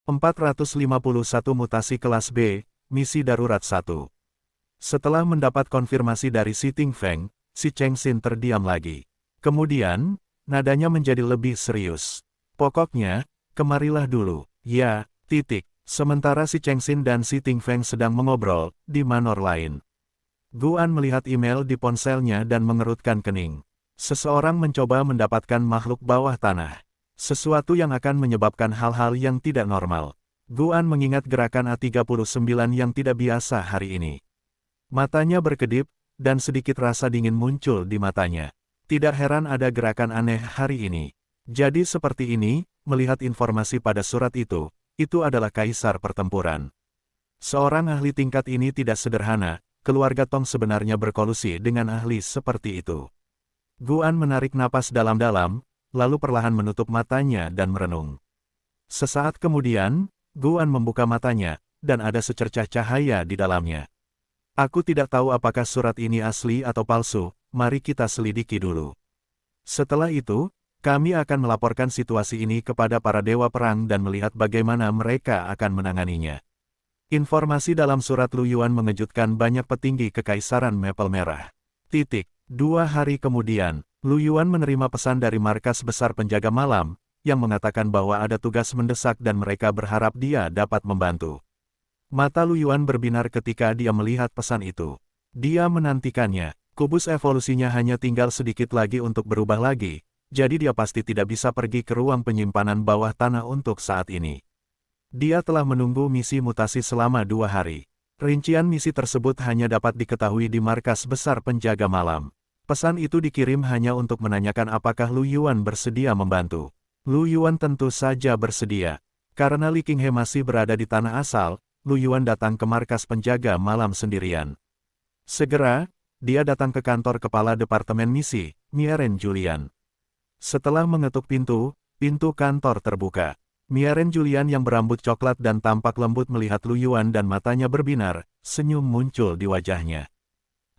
451 mutasi kelas B, misi darurat 1. Setelah mendapat konfirmasi dari si Ting Feng, si Cheng Xin terdiam lagi. Kemudian, nadanya menjadi lebih serius. Pokoknya, kemarilah dulu. Ya, titik. Sementara si Cheng Xin dan si Ting Feng sedang mengobrol, di manor lain. Guan melihat email di ponselnya dan mengerutkan kening. Seseorang mencoba mendapatkan makhluk bawah tanah. Sesuatu yang akan menyebabkan hal-hal yang tidak normal. Guan mengingat gerakan A39 yang tidak biasa hari ini. Matanya berkedip, dan sedikit rasa dingin muncul di matanya. Tidak heran ada gerakan aneh hari ini. Jadi seperti ini, melihat informasi pada surat itu adalah kaisar pertempuran. Seorang ahli tingkat ini tidak sederhana, keluarga Tong sebenarnya berkolusi dengan ahli seperti itu. Guan menarik napas dalam-dalam, lalu perlahan menutup matanya dan merenung. Sesaat kemudian, Guan membuka matanya, dan ada secercah cahaya di dalamnya. Aku tidak tahu apakah surat ini asli atau palsu, mari kita selidiki dulu. Setelah itu, kami akan melaporkan situasi ini kepada para dewa perang dan melihat bagaimana mereka akan menanganinya. Informasi dalam surat Lu Yuan mengejutkan banyak petinggi kekaisaran Maple Merah. 2 hari kemudian, Lu Yuan menerima pesan dari markas besar penjaga malam, yang mengatakan bahwa ada tugas mendesak dan mereka berharap dia dapat membantu. Mata Lu Yuan berbinar ketika dia melihat pesan itu. Dia menantikannya, kubus evolusinya hanya tinggal sedikit lagi untuk berubah lagi, jadi dia pasti tidak bisa pergi ke ruang penyimpanan bawah tanah untuk saat ini. Dia telah menunggu misi mutasi selama 2 hari. Rincian misi tersebut hanya dapat diketahui di markas besar penjaga malam. Pesan itu dikirim hanya untuk menanyakan apakah Lu Yuan bersedia membantu. Lu Yuan tentu saja bersedia. Karena Li Qinghe masih berada di tanah asal, Lu Yuan datang ke markas penjaga malam sendirian. Segera, dia datang ke kantor kepala departemen misi, Mieren Julian. Setelah mengetuk pintu kantor terbuka. Mieren Julian yang berambut coklat dan tampak lembut melihat Lu Yuan dan matanya berbinar, senyum muncul di wajahnya.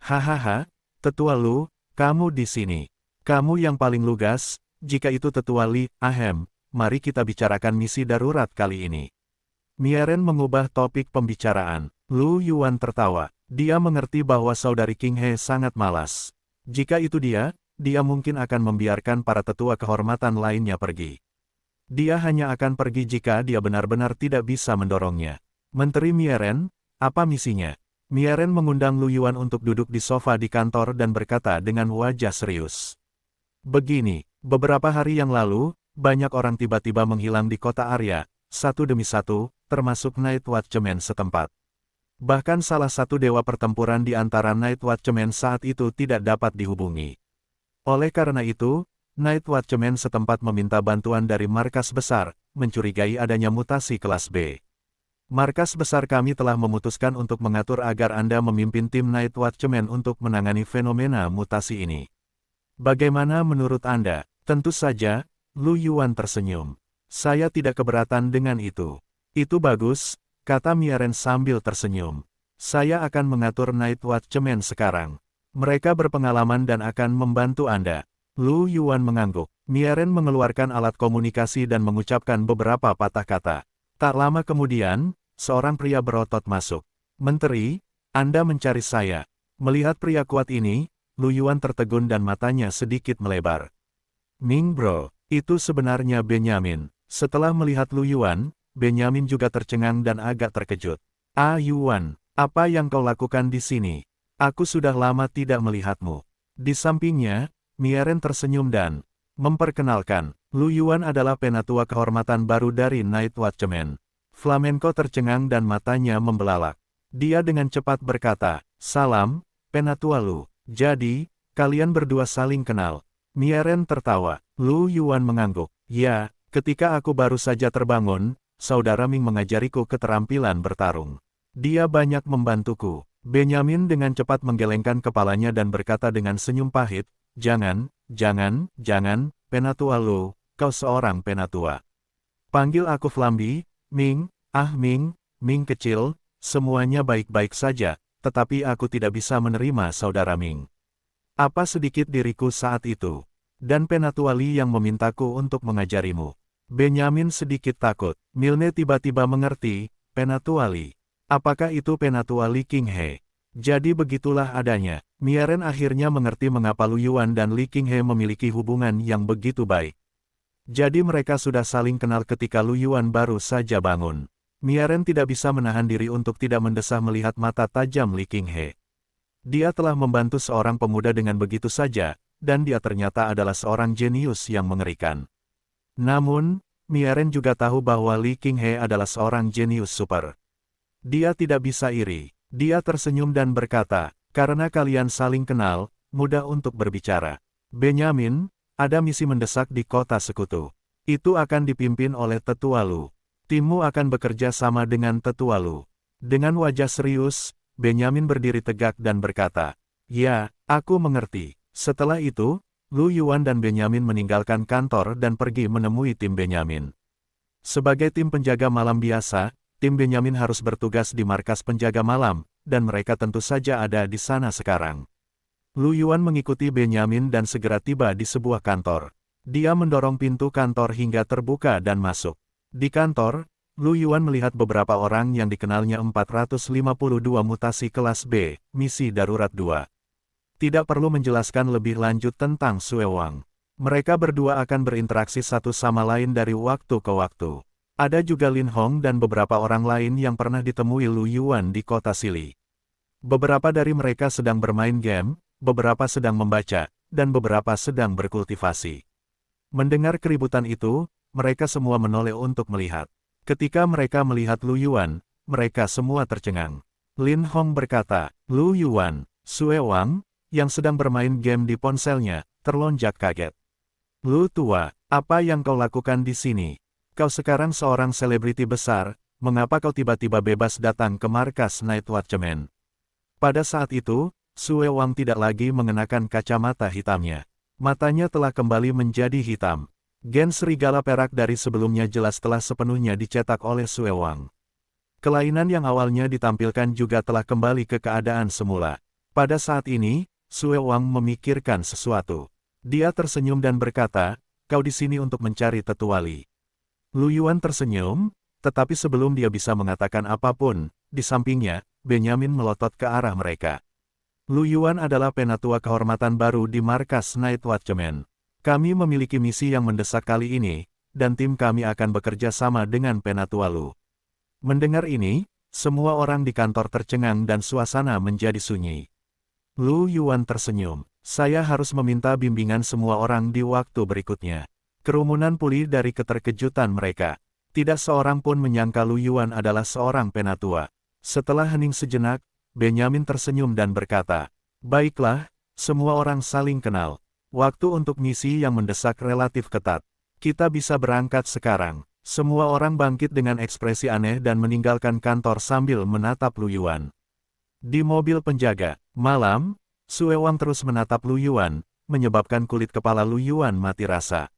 Hahaha, Tetua Lu, kamu di sini. Kamu yang paling lugas, jika itu Tetua Li, ahem, mari kita bicarakan misi darurat kali ini. Mieren mengubah topik pembicaraan. Lu Yuan tertawa. Dia mengerti bahwa saudari Qinghe sangat malas. Jika itu dia mungkin akan membiarkan para tetua kehormatan lainnya pergi. Dia hanya akan pergi jika dia benar-benar tidak bisa mendorongnya. Menteri Mieren, apa misinya? Mieren mengundang Lu Yuan untuk duduk di sofa di kantor dan berkata dengan wajah serius. Begini, beberapa hari yang lalu, banyak orang tiba-tiba menghilang di kota Arya, satu demi satu, termasuk Night Watchman setempat. Bahkan salah satu dewa pertempuran di antara Night Watchman saat itu tidak dapat dihubungi. Oleh karena itu, Night Watchman setempat meminta bantuan dari markas besar, mencurigai adanya mutasi kelas B. Markas besar kami telah memutuskan untuk mengatur agar Anda memimpin tim Night Watchman untuk menangani fenomena mutasi ini. Bagaimana menurut Anda? Tentu saja, Lu Yuan tersenyum. Saya tidak keberatan dengan itu. Itu bagus, kata Mieren sambil tersenyum. Saya akan mengatur Night Watchman sekarang. Mereka berpengalaman dan akan membantu Anda. Lu Yuan mengangguk. Mieren mengeluarkan alat komunikasi dan mengucapkan beberapa patah kata. Tak lama kemudian, seorang pria berotot masuk. Menteri, Anda mencari saya. Melihat pria kuat ini, Lu Yuan tertegun dan matanya sedikit melebar. Ming Bro, itu sebenarnya Benyamin. Setelah melihat Lu Yuan, Benyamin juga tercengang dan agak terkejut. Ah Yuan, apa yang kau lakukan di sini? Aku sudah lama tidak melihatmu. Di sampingnya, Mieren tersenyum dan memperkenalkan, Lu Yuan adalah penatua kehormatan baru dari Night Watchman. Flamenco tercengang dan matanya membelalak. Dia dengan cepat berkata, salam, penatua Lu. Jadi, kalian berdua saling kenal. Mieren tertawa. Lu Yuan mengangguk. Ya, ketika aku baru saja terbangun, saudara Ming mengajariku keterampilan bertarung. Dia banyak membantuku. Benyamin dengan cepat menggelengkan kepalanya dan berkata dengan senyum pahit, jangan, penatua Lu, kau seorang penatua. Panggil aku Flambi, Ming, Ming kecil, semuanya baik-baik saja, tetapi aku tidak bisa menerima saudara Ming. Apa sedikit diriku saat itu, dan penatua Li yang memintaku untuk mengajarimu. Benyamin sedikit takut. Milne tiba-tiba mengerti, Penatua Li. Apakah itu Penatua Li Qinghe? Jadi begitulah adanya. Miaren akhirnya mengerti mengapa Lu Yuan dan Li Qinghe memiliki hubungan yang begitu baik. Jadi mereka sudah saling kenal ketika Lu Yuan baru saja bangun. Miaren tidak bisa menahan diri untuk tidak mendesah melihat mata tajam Li Qinghe. Dia telah membantu seorang pemuda dengan begitu saja, dan dia ternyata adalah seorang jenius yang mengerikan. Namun, Miaren juga tahu bahwa Li Qinghe adalah seorang jenius super. Dia tidak bisa iri. Dia tersenyum dan berkata, karena kalian saling kenal, mudah untuk berbicara. Benyamin, ada misi mendesak di kota sekutu. Itu akan dipimpin oleh Tetua Lu. Timmu akan bekerja sama dengan Tetua Lu. Dengan wajah serius, Benyamin berdiri tegak dan berkata, ya, aku mengerti. Setelah itu, Lu Yuan dan Benyamin meninggalkan kantor dan pergi menemui tim Benyamin. Sebagai tim penjaga malam biasa, tim Benyamin harus bertugas di markas penjaga malam, dan mereka tentu saja ada di sana sekarang. Lu Yuan mengikuti Benyamin dan segera tiba di sebuah kantor. Dia mendorong pintu kantor hingga terbuka dan masuk. Di kantor, Lu Yuan melihat beberapa orang yang dikenalnya 452 mutasi kelas B, misi darurat 2. Tidak perlu menjelaskan lebih lanjut tentang Sue Wang. Mereka berdua akan berinteraksi satu sama lain dari waktu ke waktu. Ada juga Lin Hong dan beberapa orang lain yang pernah ditemui Lu Yuan di kota Sili. Beberapa dari mereka sedang bermain game, beberapa sedang membaca, dan beberapa sedang berkultivasi. Mendengar keributan itu, mereka semua menoleh untuk melihat. Ketika mereka melihat Lu Yuan, mereka semua tercengang. Lin Hong berkata, Lu Yuan, Sue Wang, yang sedang bermain game di ponselnya, terlonjak kaget. Lu tua, apa yang kau lakukan di sini? Kau sekarang seorang selebriti besar, mengapa kau tiba-tiba bebas datang ke markas Night Watchman? Pada saat itu, Sue Wang tidak lagi mengenakan kacamata hitamnya. Matanya telah kembali menjadi hitam. Gen serigala perak dari sebelumnya jelas telah sepenuhnya dicetak oleh Sue Wang. Kelainan yang awalnya ditampilkan juga telah kembali ke keadaan semula. Pada saat ini, Sue Wang memikirkan sesuatu. Dia tersenyum dan berkata, kau di sini untuk mencari Tetua Li. Lu Yuan tersenyum, tetapi sebelum dia bisa mengatakan apapun, di sampingnya, Benyamin melotot ke arah mereka. Lu Yuan adalah penatua kehormatan baru di markas Night Watchman. Kami memiliki misi yang mendesak kali ini, dan tim kami akan bekerja sama dengan Penatua Lu. Mendengar ini, semua orang di kantor tercengang dan suasana menjadi sunyi. Lu Yuan tersenyum. Saya harus meminta bimbingan semua orang di waktu berikutnya. Kerumunan pulih dari keterkejutan mereka. Tidak seorang pun menyangka Lu Yuan adalah seorang penatua. Setelah hening sejenak, Benyamin tersenyum dan berkata, baiklah, semua orang saling kenal. Waktu untuk misi yang mendesak relatif ketat. Kita bisa berangkat sekarang. Semua orang bangkit dengan ekspresi aneh dan meninggalkan kantor sambil menatap Lu Yuan. Di mobil penjaga, malam, Sue Wang terus menatap Lu Yuan, menyebabkan kulit kepala Lu Yuan mati rasa.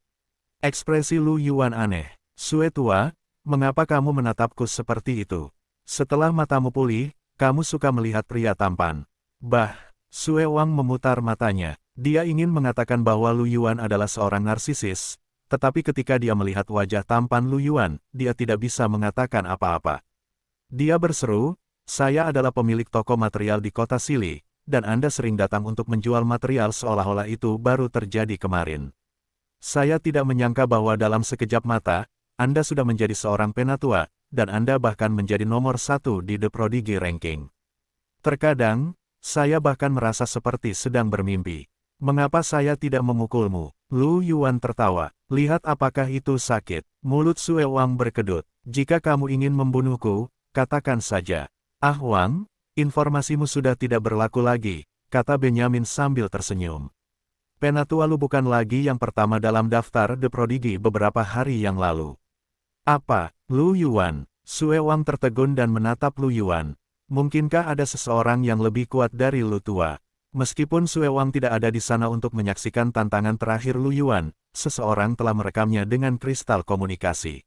Ekspresi Lu Yuan aneh. Sue tua, mengapa kamu menatapku seperti itu? Setelah matamu pulih, kamu suka melihat pria tampan. Bah, Sue Wang memutar matanya. Dia ingin mengatakan bahwa Lu Yuan adalah seorang narsisis, tetapi ketika dia melihat wajah tampan Lu Yuan, dia tidak bisa mengatakan apa-apa. Dia berseru, saya adalah pemilik toko material di kota Sili, dan Anda sering datang untuk menjual material seolah-olah itu baru terjadi kemarin. Saya tidak menyangka bahwa dalam sekejap mata, Anda sudah menjadi seorang penatua, dan Anda bahkan menjadi nomor 1 di The Prodigy Ranking. Terkadang, saya bahkan merasa seperti sedang bermimpi. Mengapa saya tidak memukulmu? Lu Yuan tertawa. Lihat apakah itu sakit. Mulut Sue Wang berkedut. Jika kamu ingin membunuhku, katakan saja. Ah Wang, informasimu sudah tidak berlaku lagi, kata Benyamin sambil tersenyum. Penatua Lu bukan lagi yang pertama dalam daftar The Prodigy beberapa hari yang lalu. Apa, Lu Yuan? Sue Wang tertegun dan menatap Lu Yuan. Mungkinkah ada seseorang yang lebih kuat dari Lu tua? Meskipun Sue Wang tidak ada di sana untuk menyaksikan tantangan terakhir Lu Yuan, seseorang telah merekamnya dengan kristal komunikasi.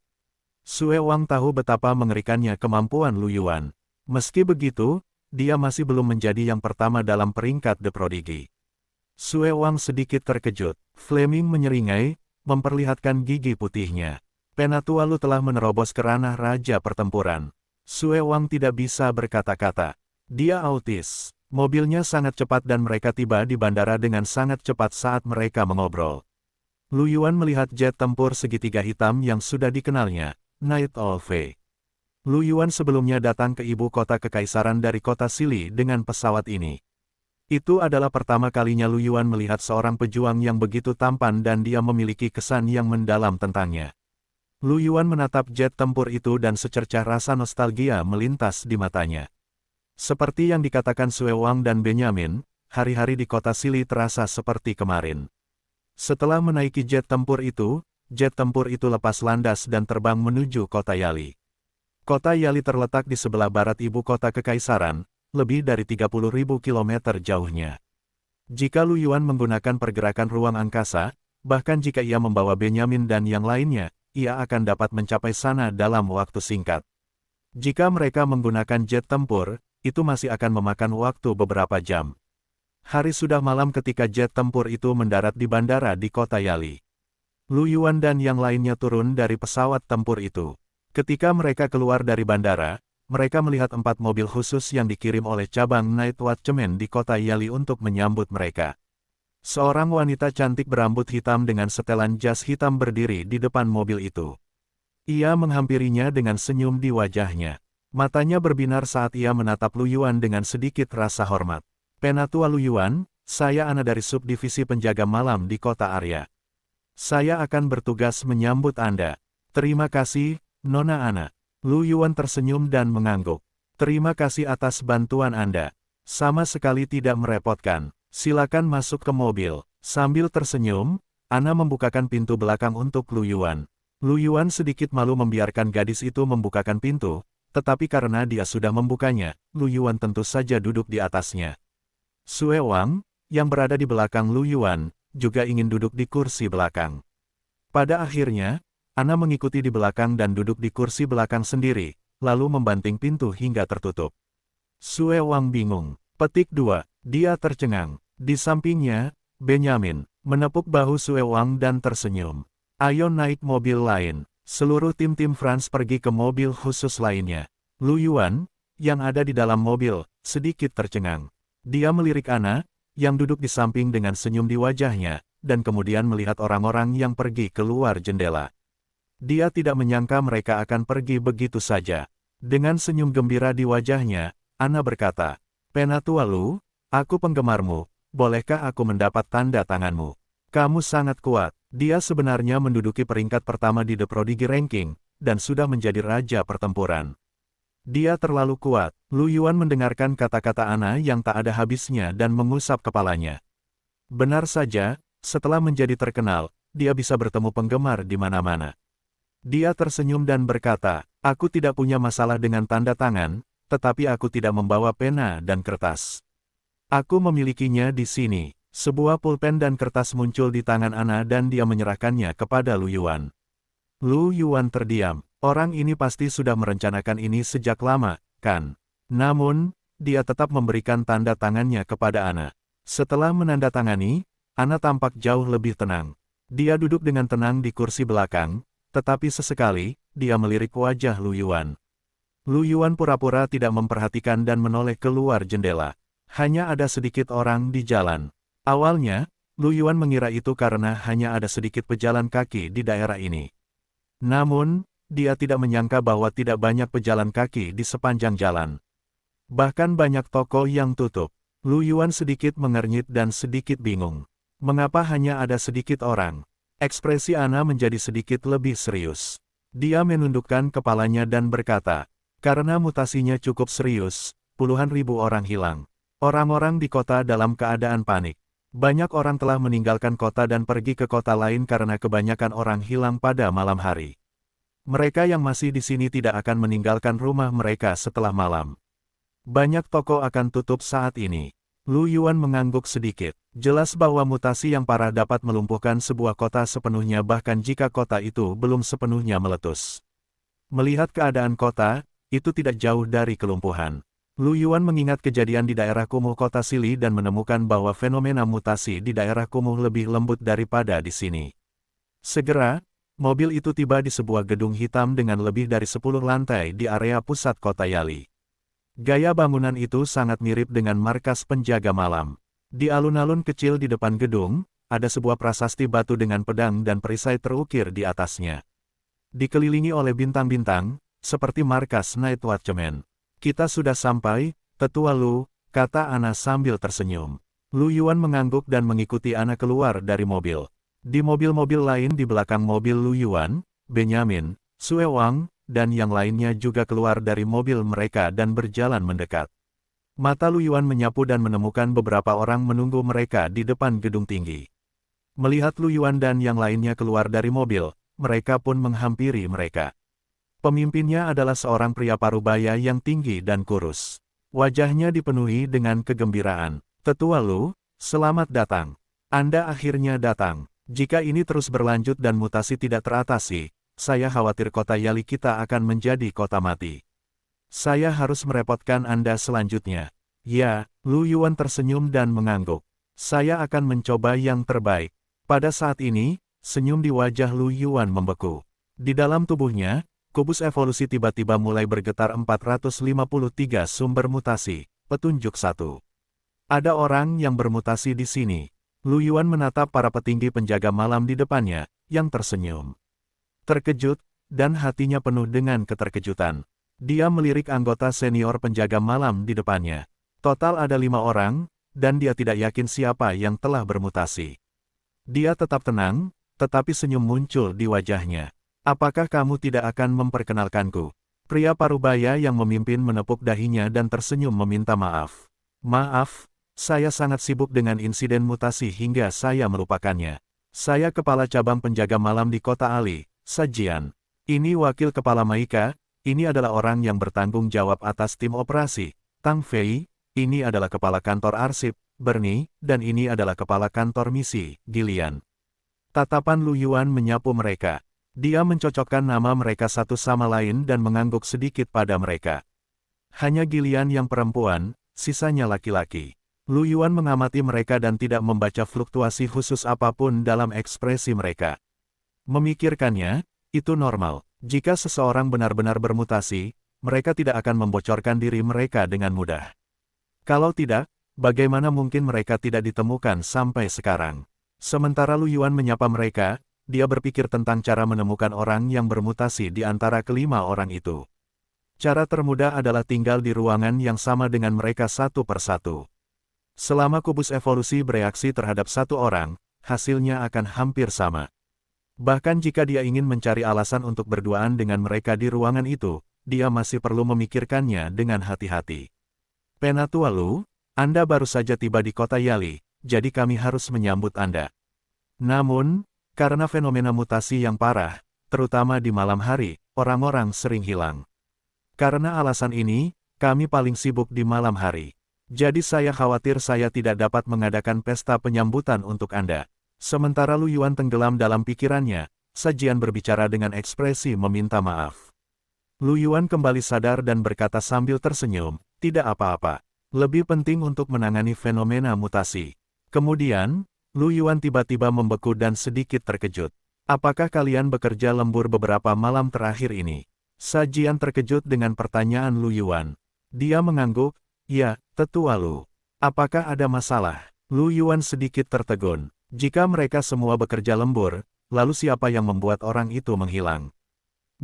Sue Wang tahu betapa mengerikannya kemampuan Lu Yuan. Meski begitu, dia masih belum menjadi yang pertama dalam peringkat The Prodigy. Sue Wang sedikit terkejut. Fleming menyeringai, memperlihatkan gigi putihnya. Penatualu telah menerobos ke ranah raja pertempuran. Sue Wang tidak bisa berkata-kata. Dia autis. Mobilnya sangat cepat dan mereka tiba di bandara dengan sangat cepat saat mereka mengobrol. Lu Yuan melihat jet tempur segitiga hitam yang sudah dikenalnya, Night Owl. Lu Yuan sebelumnya datang ke ibu kota kekaisaran dari kota Sili dengan pesawat ini. Itu adalah pertama kalinya Lu Yuan melihat seorang pejuang yang begitu tampan dan dia memiliki kesan yang mendalam tentangnya. Lu Yuan menatap jet tempur itu dan secercah rasa nostalgia melintas di matanya. Seperti yang dikatakan Sue Wang dan Benjamin, hari-hari di kota Sili terasa seperti kemarin. Setelah menaiki jet tempur itu lepas landas dan terbang menuju kota Yali. Kota Yali terletak di sebelah barat ibu kota kekaisaran, lebih dari 30.000 km jauhnya. Jika Lu Yuan menggunakan pergerakan ruang angkasa, bahkan jika ia membawa Benjamin dan yang lainnya, ia akan dapat mencapai sana dalam waktu singkat. Jika mereka menggunakan jet tempur, itu masih akan memakan waktu beberapa jam. Hari sudah malam ketika jet tempur itu mendarat di bandara di kota Yali. Lu Yuan dan yang lainnya turun dari pesawat tempur itu. Ketika mereka keluar dari bandara, mereka melihat 4 mobil khusus yang dikirim oleh cabang Night Watchman di kota Yali untuk menyambut mereka. Seorang wanita cantik berambut hitam dengan setelan jas hitam berdiri di depan mobil itu. Ia menghampirinya dengan senyum di wajahnya. Matanya berbinar saat ia menatap Lu Yuan dengan sedikit rasa hormat. Penatua Lu Yuan, saya Ana dari subdivisi penjaga malam di kota Arya. Saya akan bertugas menyambut Anda. Terima kasih, Nona Ana. Lu Yuan tersenyum dan mengangguk. Terima kasih atas bantuan Anda. Sama sekali tidak merepotkan. Silakan masuk ke mobil. Sambil tersenyum, Ana membukakan pintu belakang untuk Lu Yuan. Lu Yuan sedikit malu membiarkan gadis itu membukakan pintu, tetapi karena dia sudah membukanya, Lu Yuan tentu saja duduk di atasnya. Sue Wang, yang berada di belakang Lu Yuan, juga ingin duduk di kursi belakang. Pada akhirnya, Ana mengikuti di belakang dan duduk di kursi belakang sendiri, lalu membanting pintu hingga tertutup. Sue Wang bingung. Petik 2. Dia tercengang. Di sampingnya, Benjamin menepuk bahu Sue Wang dan tersenyum. Ayo naik mobil lain. Seluruh tim-tim France pergi ke mobil khusus lainnya. Lu Yuan, yang ada di dalam mobil, sedikit tercengang. Dia melirik Ana, yang duduk di samping dengan senyum di wajahnya, dan kemudian melihat orang-orang yang pergi keluar jendela. Dia tidak menyangka mereka akan pergi begitu saja. Dengan senyum gembira di wajahnya, Ana berkata, Penatua Lu, aku penggemarmu, bolehkah aku mendapat tanda tanganmu? Kamu sangat kuat. Dia sebenarnya menduduki peringkat pertama di The Prodigy Ranking, dan sudah menjadi raja pertempuran. Dia terlalu kuat. Lu Yuan mendengarkan kata-kata Ana yang tak ada habisnya dan mengusap kepalanya. Benar saja, setelah menjadi terkenal, dia bisa bertemu penggemar di mana-mana. Dia tersenyum dan berkata, aku tidak punya masalah dengan tanda tangan, tetapi aku tidak membawa pena dan kertas. Aku memilikinya di sini. Sebuah pulpen dan kertas muncul di tangan Ana dan dia menyerahkannya kepada Lu Yuan. Lu Yuan terdiam. Orang ini pasti sudah merencanakan ini sejak lama, kan? Namun, dia tetap memberikan tanda tangannya kepada Ana. Setelah menandatangani, Ana tampak jauh lebih tenang. Dia duduk dengan tenang di kursi belakang, tetapi sesekali, dia melirik wajah Lu Yuan. Lu Yuan pura-pura tidak memperhatikan dan menoleh keluar jendela. Hanya ada sedikit orang di jalan. Awalnya, Lu Yuan mengira itu karena hanya ada sedikit pejalan kaki di daerah ini. Namun, dia tidak menyangka bahwa tidak banyak pejalan kaki di sepanjang jalan. Bahkan banyak toko yang tutup. Lu Yuan sedikit mengernyit dan sedikit bingung. Mengapa hanya ada sedikit orang? Ekspresi Ana menjadi sedikit lebih serius. Dia menundukkan kepalanya dan berkata, karena mutasinya cukup serius, puluhan ribu orang hilang. Orang-orang di kota dalam keadaan panik. Banyak orang telah meninggalkan kota dan pergi ke kota lain karena kebanyakan orang hilang pada malam hari. Mereka yang masih di sini tidak akan meninggalkan rumah mereka setelah malam. Banyak toko akan tutup saat ini. Lu Yuan mengangguk sedikit. Jelas bahwa mutasi yang parah dapat melumpuhkan sebuah kota sepenuhnya bahkan jika kota itu belum sepenuhnya meletus. Melihat keadaan kota, itu tidak jauh dari kelumpuhan. Lu Yuan mengingat kejadian di daerah kumuh kota Sili dan menemukan bahwa fenomena mutasi di daerah kumuh lebih lembut daripada di sini. Segera, Mobil itu tiba di sebuah gedung hitam dengan lebih dari 10 lantai di area pusat kota Yali. Gaya bangunan itu sangat mirip dengan markas penjaga malam. Di alun-alun kecil di depan gedung, ada sebuah prasasti batu dengan pedang dan perisai terukir di atasnya. Dikelilingi oleh bintang-bintang, seperti markas Night Watchman. Kita sudah sampai, Tetua Lu, kata Ana sambil tersenyum. Lu Yuan mengangguk dan mengikuti Ana keluar dari mobil. Di mobil-mobil lain di belakang mobil Lu Yuan, Benjamin, Sue Wang, dan yang lainnya juga keluar dari mobil mereka dan berjalan mendekat. Mata Lu Yuan menyapu dan menemukan beberapa orang menunggu mereka di depan gedung tinggi. Melihat Lu Yuan dan yang lainnya keluar dari mobil, mereka pun menghampiri mereka. Pemimpinnya adalah seorang pria parubaya yang tinggi dan kurus. Wajahnya dipenuhi dengan kegembiraan. Tetua Lu, selamat datang. Anda akhirnya datang. Jika ini terus berlanjut dan mutasi tidak teratasi, saya khawatir kota Yali kita akan menjadi kota mati. Saya harus merepotkan Anda selanjutnya. Ya, Lu Yuan tersenyum dan mengangguk. Saya akan mencoba yang terbaik. Pada saat ini, senyum di wajah Lu Yuan membeku. Di dalam tubuhnya, kubus evolusi tiba-tiba mulai bergetar 453 sumber mutasi, petunjuk 1. Ada orang yang bermutasi di sini. Lu Yuan menatap para petinggi penjaga malam di depannya, yang tersenyum. Terkejut, dan hatinya penuh dengan keterkejutan. Dia melirik anggota senior penjaga malam di depannya. Total ada 5 orang, dan dia tidak yakin siapa yang telah bermutasi. Dia tetap tenang, tetapi senyum muncul di wajahnya. Apakah kamu tidak akan memperkenalkanku? Pria parubaya yang memimpin menepuk dahinya dan tersenyum meminta maaf. Maaf, saya sangat sibuk dengan insiden mutasi hingga saya melupakannya. Saya kepala cabang penjaga malam di kota Ali, Sajian. Ini wakil kepala Maika, ini adalah orang yang bertanggung jawab atas tim operasi, Tang Fei, ini adalah kepala kantor arsip, Bernie, dan ini adalah kepala kantor misi, Gillian. Tatapan Lu Yuan menyapu mereka. Dia mencocokkan nama mereka satu sama lain dan mengangguk sedikit pada mereka. Hanya Gillian yang perempuan, sisanya laki-laki. Lu Yuan mengamati mereka dan tidak membaca fluktuasi khusus apapun dalam ekspresi mereka. Memikirkannya, itu normal. Jika seseorang benar-benar bermutasi, mereka tidak akan membocorkan diri mereka dengan mudah. Kalau tidak, bagaimana mungkin mereka tidak ditemukan sampai sekarang? Sementara Lu Yuan menyapa mereka, dia berpikir tentang cara menemukan orang yang bermutasi di antara kelima orang itu. Cara termudah adalah tinggal di ruangan yang sama dengan mereka satu persatu. Selama kubus evolusi bereaksi terhadap satu orang, hasilnya akan hampir sama. Bahkan jika dia ingin mencari alasan untuk berduaan dengan mereka di ruangan itu, dia masih perlu memikirkannya dengan hati-hati. Penatua Lu, Anda baru saja tiba di kota Yali, jadi kami harus menyambut Anda. Namun, karena fenomena mutasi yang parah, terutama di malam hari, orang-orang sering hilang. Karena alasan ini, kami paling sibuk di malam hari. Jadi saya khawatir saya tidak dapat mengadakan pesta penyambutan untuk Anda. Sementara Lu Yuan tenggelam dalam pikirannya, Sajian berbicara dengan ekspresi meminta maaf. Lu Yuan kembali sadar dan berkata sambil tersenyum, tidak apa-apa. Lebih penting untuk menangani fenomena mutasi. Kemudian, Lu Yuan tiba-tiba membeku dan sedikit terkejut. Apakah kalian bekerja lembur beberapa malam terakhir ini? Sajian terkejut dengan pertanyaan Lu Yuan. Dia mengangguk, ya, Tetua Lu. Apakah ada masalah? Lu Yuan sedikit tertegun. Jika mereka semua bekerja lembur, lalu siapa yang membuat orang itu menghilang?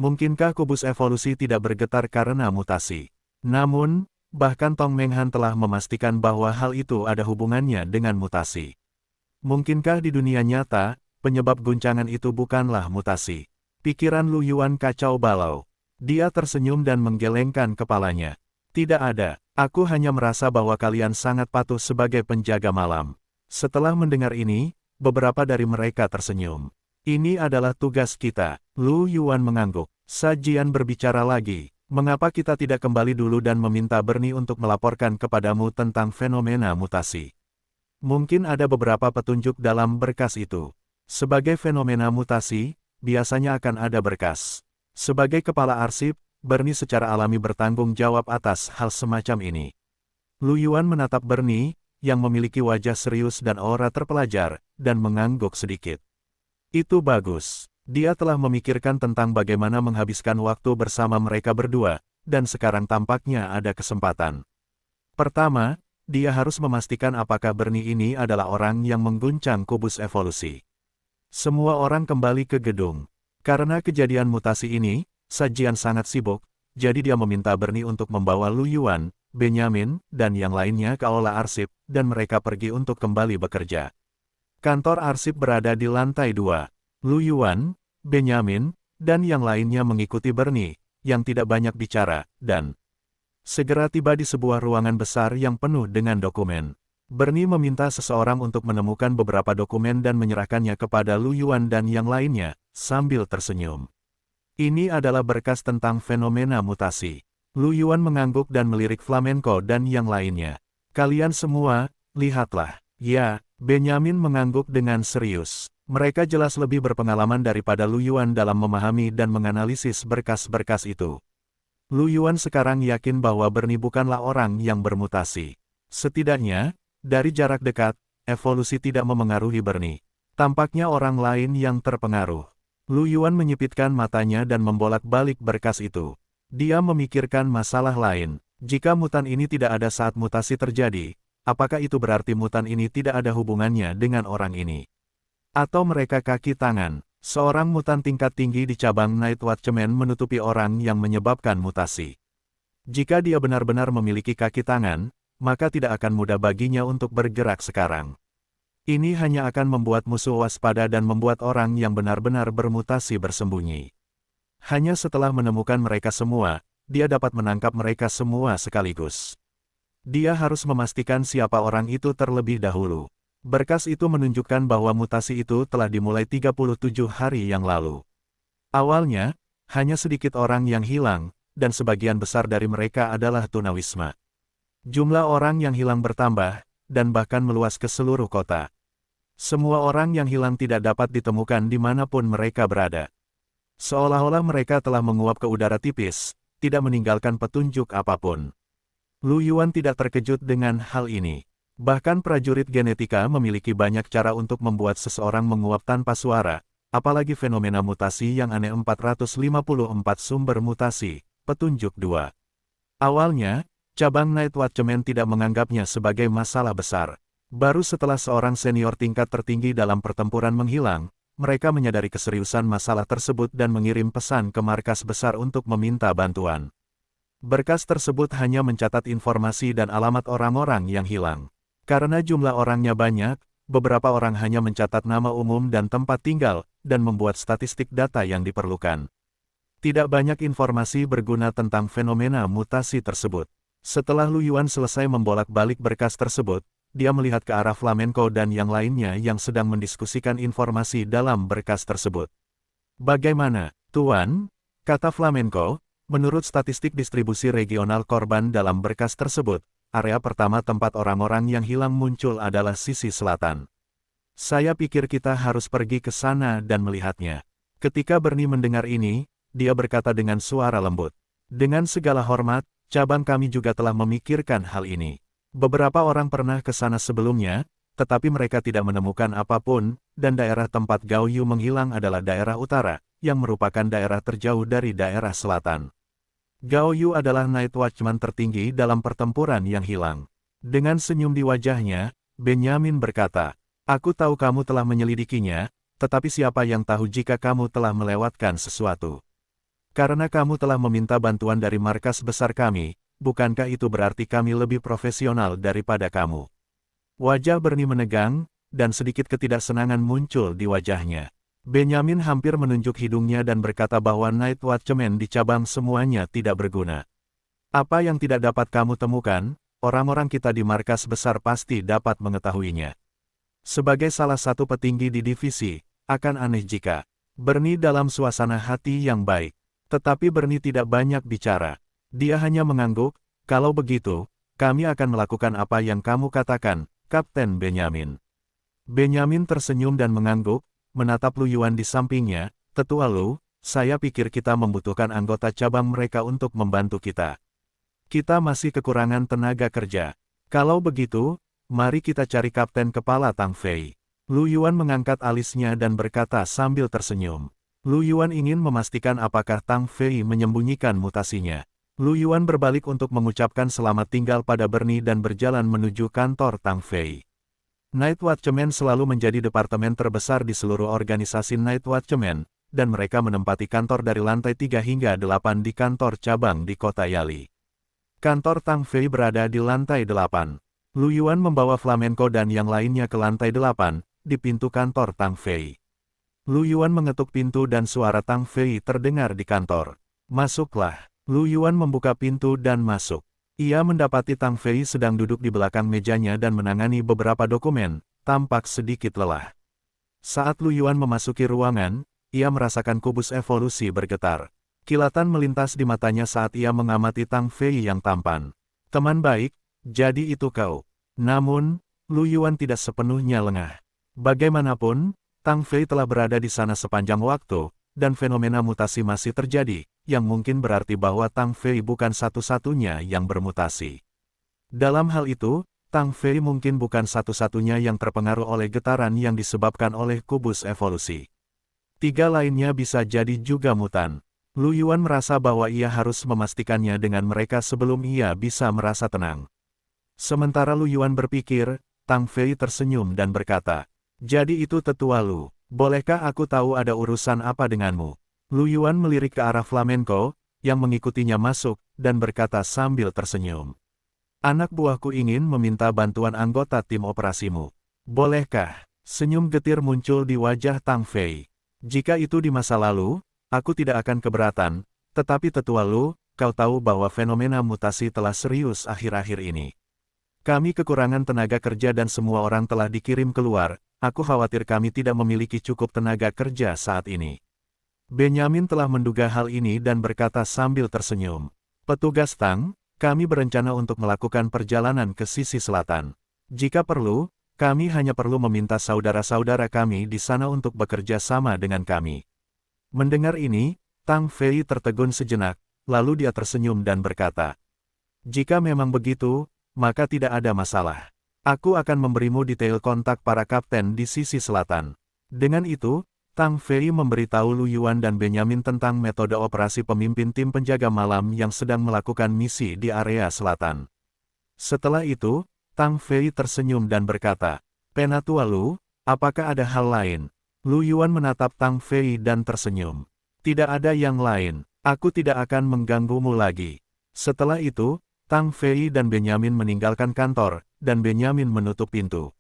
Mungkinkah kubus evolusi tidak bergetar karena mutasi? Namun, bahkan Tong Menghan telah memastikan bahwa hal itu ada hubungannya dengan mutasi. Mungkinkah di dunia nyata, penyebab guncangan itu bukanlah mutasi? Pikiran Lu Yuan kacau balau. Dia tersenyum dan menggelengkan kepalanya. Tidak ada, aku hanya merasa bahwa kalian sangat patuh sebagai penjaga malam. Setelah mendengar ini, beberapa dari mereka tersenyum. Ini adalah tugas kita. Lu Yuan mengangguk. Sajian berbicara lagi. Mengapa kita tidak kembali dulu dan meminta Bernie untuk melaporkan kepadamu tentang fenomena mutasi? Mungkin ada beberapa petunjuk dalam berkas itu. Sebagai fenomena mutasi, biasanya akan ada berkas. Sebagai kepala arsip, Bernie secara alami bertanggung jawab atas hal semacam ini. Lu Yuan menatap Bernie, yang memiliki wajah serius dan aura terpelajar, dan mengangguk sedikit. Itu bagus. Dia telah memikirkan tentang bagaimana menghabiskan waktu bersama mereka berdua, dan sekarang tampaknya ada kesempatan. Pertama, dia harus memastikan apakah Bernie ini adalah orang yang mengguncang kubus evolusi. Semua orang kembali ke gedung. Karena kejadian mutasi ini, sajian sangat sibuk, jadi dia meminta Bernie untuk membawa Lu Yuan, Benjamin, dan yang lainnya ke aula arsip, dan mereka pergi untuk kembali bekerja. Kantor arsip berada di lantai 2. Lu Yuan, Benjamin, dan yang lainnya mengikuti Bernie, yang tidak banyak bicara, dan segera tiba di sebuah ruangan besar yang penuh dengan dokumen. Bernie meminta seseorang untuk menemukan beberapa dokumen dan menyerahkannya kepada Lu Yuan dan yang lainnya, sambil tersenyum. Ini adalah berkas tentang fenomena mutasi. Lu Yuan mengangguk dan melirik Flamenco dan yang lainnya. Kalian semua, lihatlah. Ya, Benjamin mengangguk dengan serius. Mereka jelas lebih berpengalaman daripada Lu Yuan dalam memahami dan menganalisis berkas-berkas itu. Lu Yuan sekarang yakin bahwa Bernie bukanlah orang yang bermutasi. Setidaknya, dari jarak dekat, evolusi tidak memengaruhi Bernie. Tampaknya orang lain yang terpengaruh. Lu Yuan menyipitkan matanya dan membolak-balik berkas itu. Dia memikirkan masalah lain. Jika mutan ini tidak ada saat mutasi terjadi, apakah itu berarti mutan ini tidak ada hubungannya dengan orang ini? Atau mereka kaki tangan? Seorang mutan tingkat tinggi di cabang Night Watchman menutupi orang yang menyebabkan mutasi. Jika dia benar-benar memiliki kaki tangan, maka tidak akan mudah baginya untuk bergerak sekarang. Ini hanya akan membuat musuh waspada dan membuat orang yang benar-benar bermutasi bersembunyi. Hanya setelah menemukan mereka semua, dia dapat menangkap mereka semua sekaligus. Dia harus memastikan siapa orang itu terlebih dahulu. Berkas itu menunjukkan bahwa mutasi itu telah dimulai 37 hari yang lalu. Awalnya, hanya sedikit orang yang hilang, dan sebagian besar dari mereka adalah tunawisma. Jumlah orang yang hilang bertambah, dan bahkan meluas ke seluruh kota. Semua orang yang hilang tidak dapat ditemukan dimanapun mereka berada. Seolah-olah mereka telah menguap ke udara tipis, tidak meninggalkan petunjuk apapun. Lu Yuan tidak terkejut dengan hal ini. Bahkan prajurit genetika memiliki banyak cara untuk membuat seseorang menguap tanpa suara, apalagi fenomena mutasi yang aneh. 454 sumber mutasi, petunjuk 2. Awalnya, cabang Night Watchman tidak menganggapnya sebagai masalah besar. Baru setelah seorang senior tingkat tertinggi dalam pertempuran menghilang, mereka menyadari keseriusan masalah tersebut dan mengirim pesan ke markas besar untuk meminta bantuan. Berkas tersebut hanya mencatat informasi dan alamat orang-orang yang hilang. Karena jumlah orangnya banyak, beberapa orang hanya mencatat nama umum dan tempat tinggal, dan membuat statistik data yang diperlukan. Tidak banyak informasi berguna tentang fenomena mutasi tersebut. Setelah Lu Yuan selesai membolak-balik berkas tersebut, dia melihat ke arah Flamenco dan yang lainnya yang sedang mendiskusikan informasi dalam berkas tersebut. Bagaimana, Tuan? Kata Flamenco. Menurut statistik distribusi regional korban dalam berkas tersebut, area pertama tempat orang-orang yang hilang muncul adalah sisi selatan. Saya pikir kita harus pergi ke sana dan melihatnya. Ketika Bernie mendengar ini, dia berkata dengan suara lembut. Dengan segala hormat, cabang kami juga telah memikirkan hal ini. Beberapa orang pernah ke sana sebelumnya, tetapi mereka tidak menemukan apapun, dan daerah tempat Gao Yu menghilang adalah daerah utara, yang merupakan daerah terjauh dari daerah selatan. Gao Yu adalah Night Watchman tertinggi dalam pertempuran yang hilang. Dengan senyum di wajahnya, Benjamin berkata, "Aku tahu kamu telah menyelidikinya, tetapi siapa yang tahu jika kamu telah melewatkan sesuatu? Karena kamu telah meminta bantuan dari markas besar kami, bukankah itu berarti kami lebih profesional daripada kamu?" Wajah Bernie menegang, dan sedikit ketidaksenangan muncul di wajahnya. Benjamin hampir menunjuk hidungnya dan berkata bahwa Night Watchman di cabang semuanya tidak berguna. Apa yang tidak dapat kamu temukan, orang-orang kita di markas besar pasti dapat mengetahuinya. Sebagai salah satu petinggi di divisi, akan aneh jika Bernie dalam suasana hati yang baik. Tetapi Bernie tidak banyak bicara. Dia hanya mengangguk. Kalau begitu, kami akan melakukan apa yang kamu katakan, Kapten Benjamin. Benjamin tersenyum dan mengangguk, menatap Lu Yuan di sampingnya. "Tetua Lu, saya pikir kita membutuhkan anggota cabang mereka untuk membantu kita. Kita masih kekurangan tenaga kerja. Kalau begitu, mari kita cari Kapten Kepala Tang Fei." Lu Yuan mengangkat alisnya dan berkata sambil tersenyum. Lu Yuan ingin memastikan apakah Tang Fei menyembunyikan mutasinya. Lu Yuan berbalik untuk mengucapkan selamat tinggal pada Bernie dan berjalan menuju kantor Tang Fei. Night Watchman selalu menjadi departemen terbesar di seluruh organisasi Night Watchman, dan mereka menempati kantor dari lantai 3 hingga 8 di kantor cabang di kota Yali. Kantor Tang Fei berada di lantai 8. Lu Yuan membawa Flamenco dan yang lainnya ke lantai 8, di pintu kantor Tang Fei. Lu Yuan mengetuk pintu dan suara Tang Fei terdengar di kantor. Masuklah. Lu Yuan membuka pintu dan masuk. Ia mendapati Tang Fei sedang duduk di belakang mejanya dan menangani beberapa dokumen, tampak sedikit lelah. Saat Lu Yuan memasuki ruangan, ia merasakan kubus evolusi bergetar. Kilatan melintas di matanya saat ia mengamati Tang Fei yang tampan. Teman baik, jadi itu kau. Namun, Lu Yuan tidak sepenuhnya lengah. Bagaimanapun, Tang Fei telah berada di sana sepanjang waktu, dan fenomena mutasi masih terjadi, yang mungkin berarti bahwa Tang Fei bukan satu-satunya yang bermutasi. Dalam hal itu, Tang Fei mungkin bukan satu-satunya yang terpengaruh oleh getaran yang disebabkan oleh kubus evolusi. 3 lainnya bisa jadi juga mutan. Lu Yuan merasa bahwa ia harus memastikannya dengan mereka sebelum ia bisa merasa tenang. Sementara Lu Yuan berpikir, Tang Fei tersenyum dan berkata, "Jadi itu tetua Lu, bolehkah aku tahu ada urusan apa denganmu?" Lu Yuan melirik ke arah Flamenco, yang mengikutinya masuk, dan berkata sambil tersenyum. "Anak buahku ingin meminta bantuan anggota tim operasimu. Bolehkah?" Senyum getir muncul di wajah Tang Fei. "Jika itu di masa lalu, aku tidak akan keberatan, tetapi tetua Lu, kau tahu bahwa fenomena mutasi telah serius akhir-akhir ini. Kami kekurangan tenaga kerja dan semua orang telah dikirim keluar. Aku khawatir kami tidak memiliki cukup tenaga kerja saat ini." Benyamin telah menduga hal ini dan berkata sambil tersenyum. "Petugas Tang, kami berencana untuk melakukan perjalanan ke sisi selatan. Jika perlu, kami hanya perlu meminta saudara-saudara kami di sana untuk bekerja sama dengan kami." Mendengar ini, Tang Fei tertegun sejenak, lalu dia tersenyum dan berkata, "Jika memang begitu, maka tidak ada masalah. Aku akan memberimu detail kontak para kapten di sisi selatan." Dengan itu, Tang Fei memberitahu Lu Yuan dan Benyamin tentang metode operasi pemimpin tim penjaga malam yang sedang melakukan misi di area selatan. Setelah itu, Tang Fei tersenyum dan berkata, "Penatua Lu, apakah ada hal lain?" Lu Yuan menatap Tang Fei dan tersenyum. "Tidak ada yang lain, aku tidak akan mengganggumu lagi." Setelah itu, Tang Fei dan Benyamin meninggalkan kantor, dan Benyamin menutup pintu.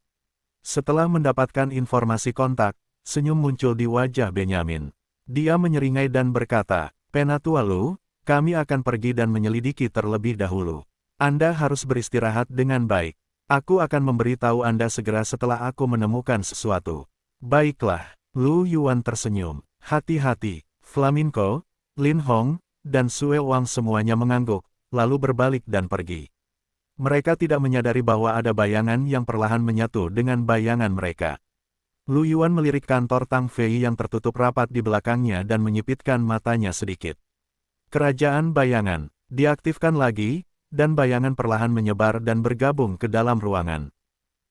Setelah mendapatkan informasi kontak, senyum muncul di wajah Benyamin. Dia menyeringai dan berkata, "Penatua Lu, kami akan pergi dan menyelidiki terlebih dahulu. Anda harus beristirahat dengan baik. Aku akan memberitahu Anda segera setelah aku menemukan sesuatu." "Baiklah." Lu Yuan tersenyum. "Hati-hati." Flamenco, Lin Hong, dan Sue Wang semuanya mengangguk, lalu berbalik dan pergi. Mereka tidak menyadari bahwa ada bayangan yang perlahan menyatu dengan bayangan mereka. Lu Yuan melirik kantor Tang Fei yang tertutup rapat di belakangnya dan menyipitkan matanya sedikit. Kerajaan bayangan diaktifkan lagi, dan bayangan perlahan menyebar dan bergabung ke dalam ruangan.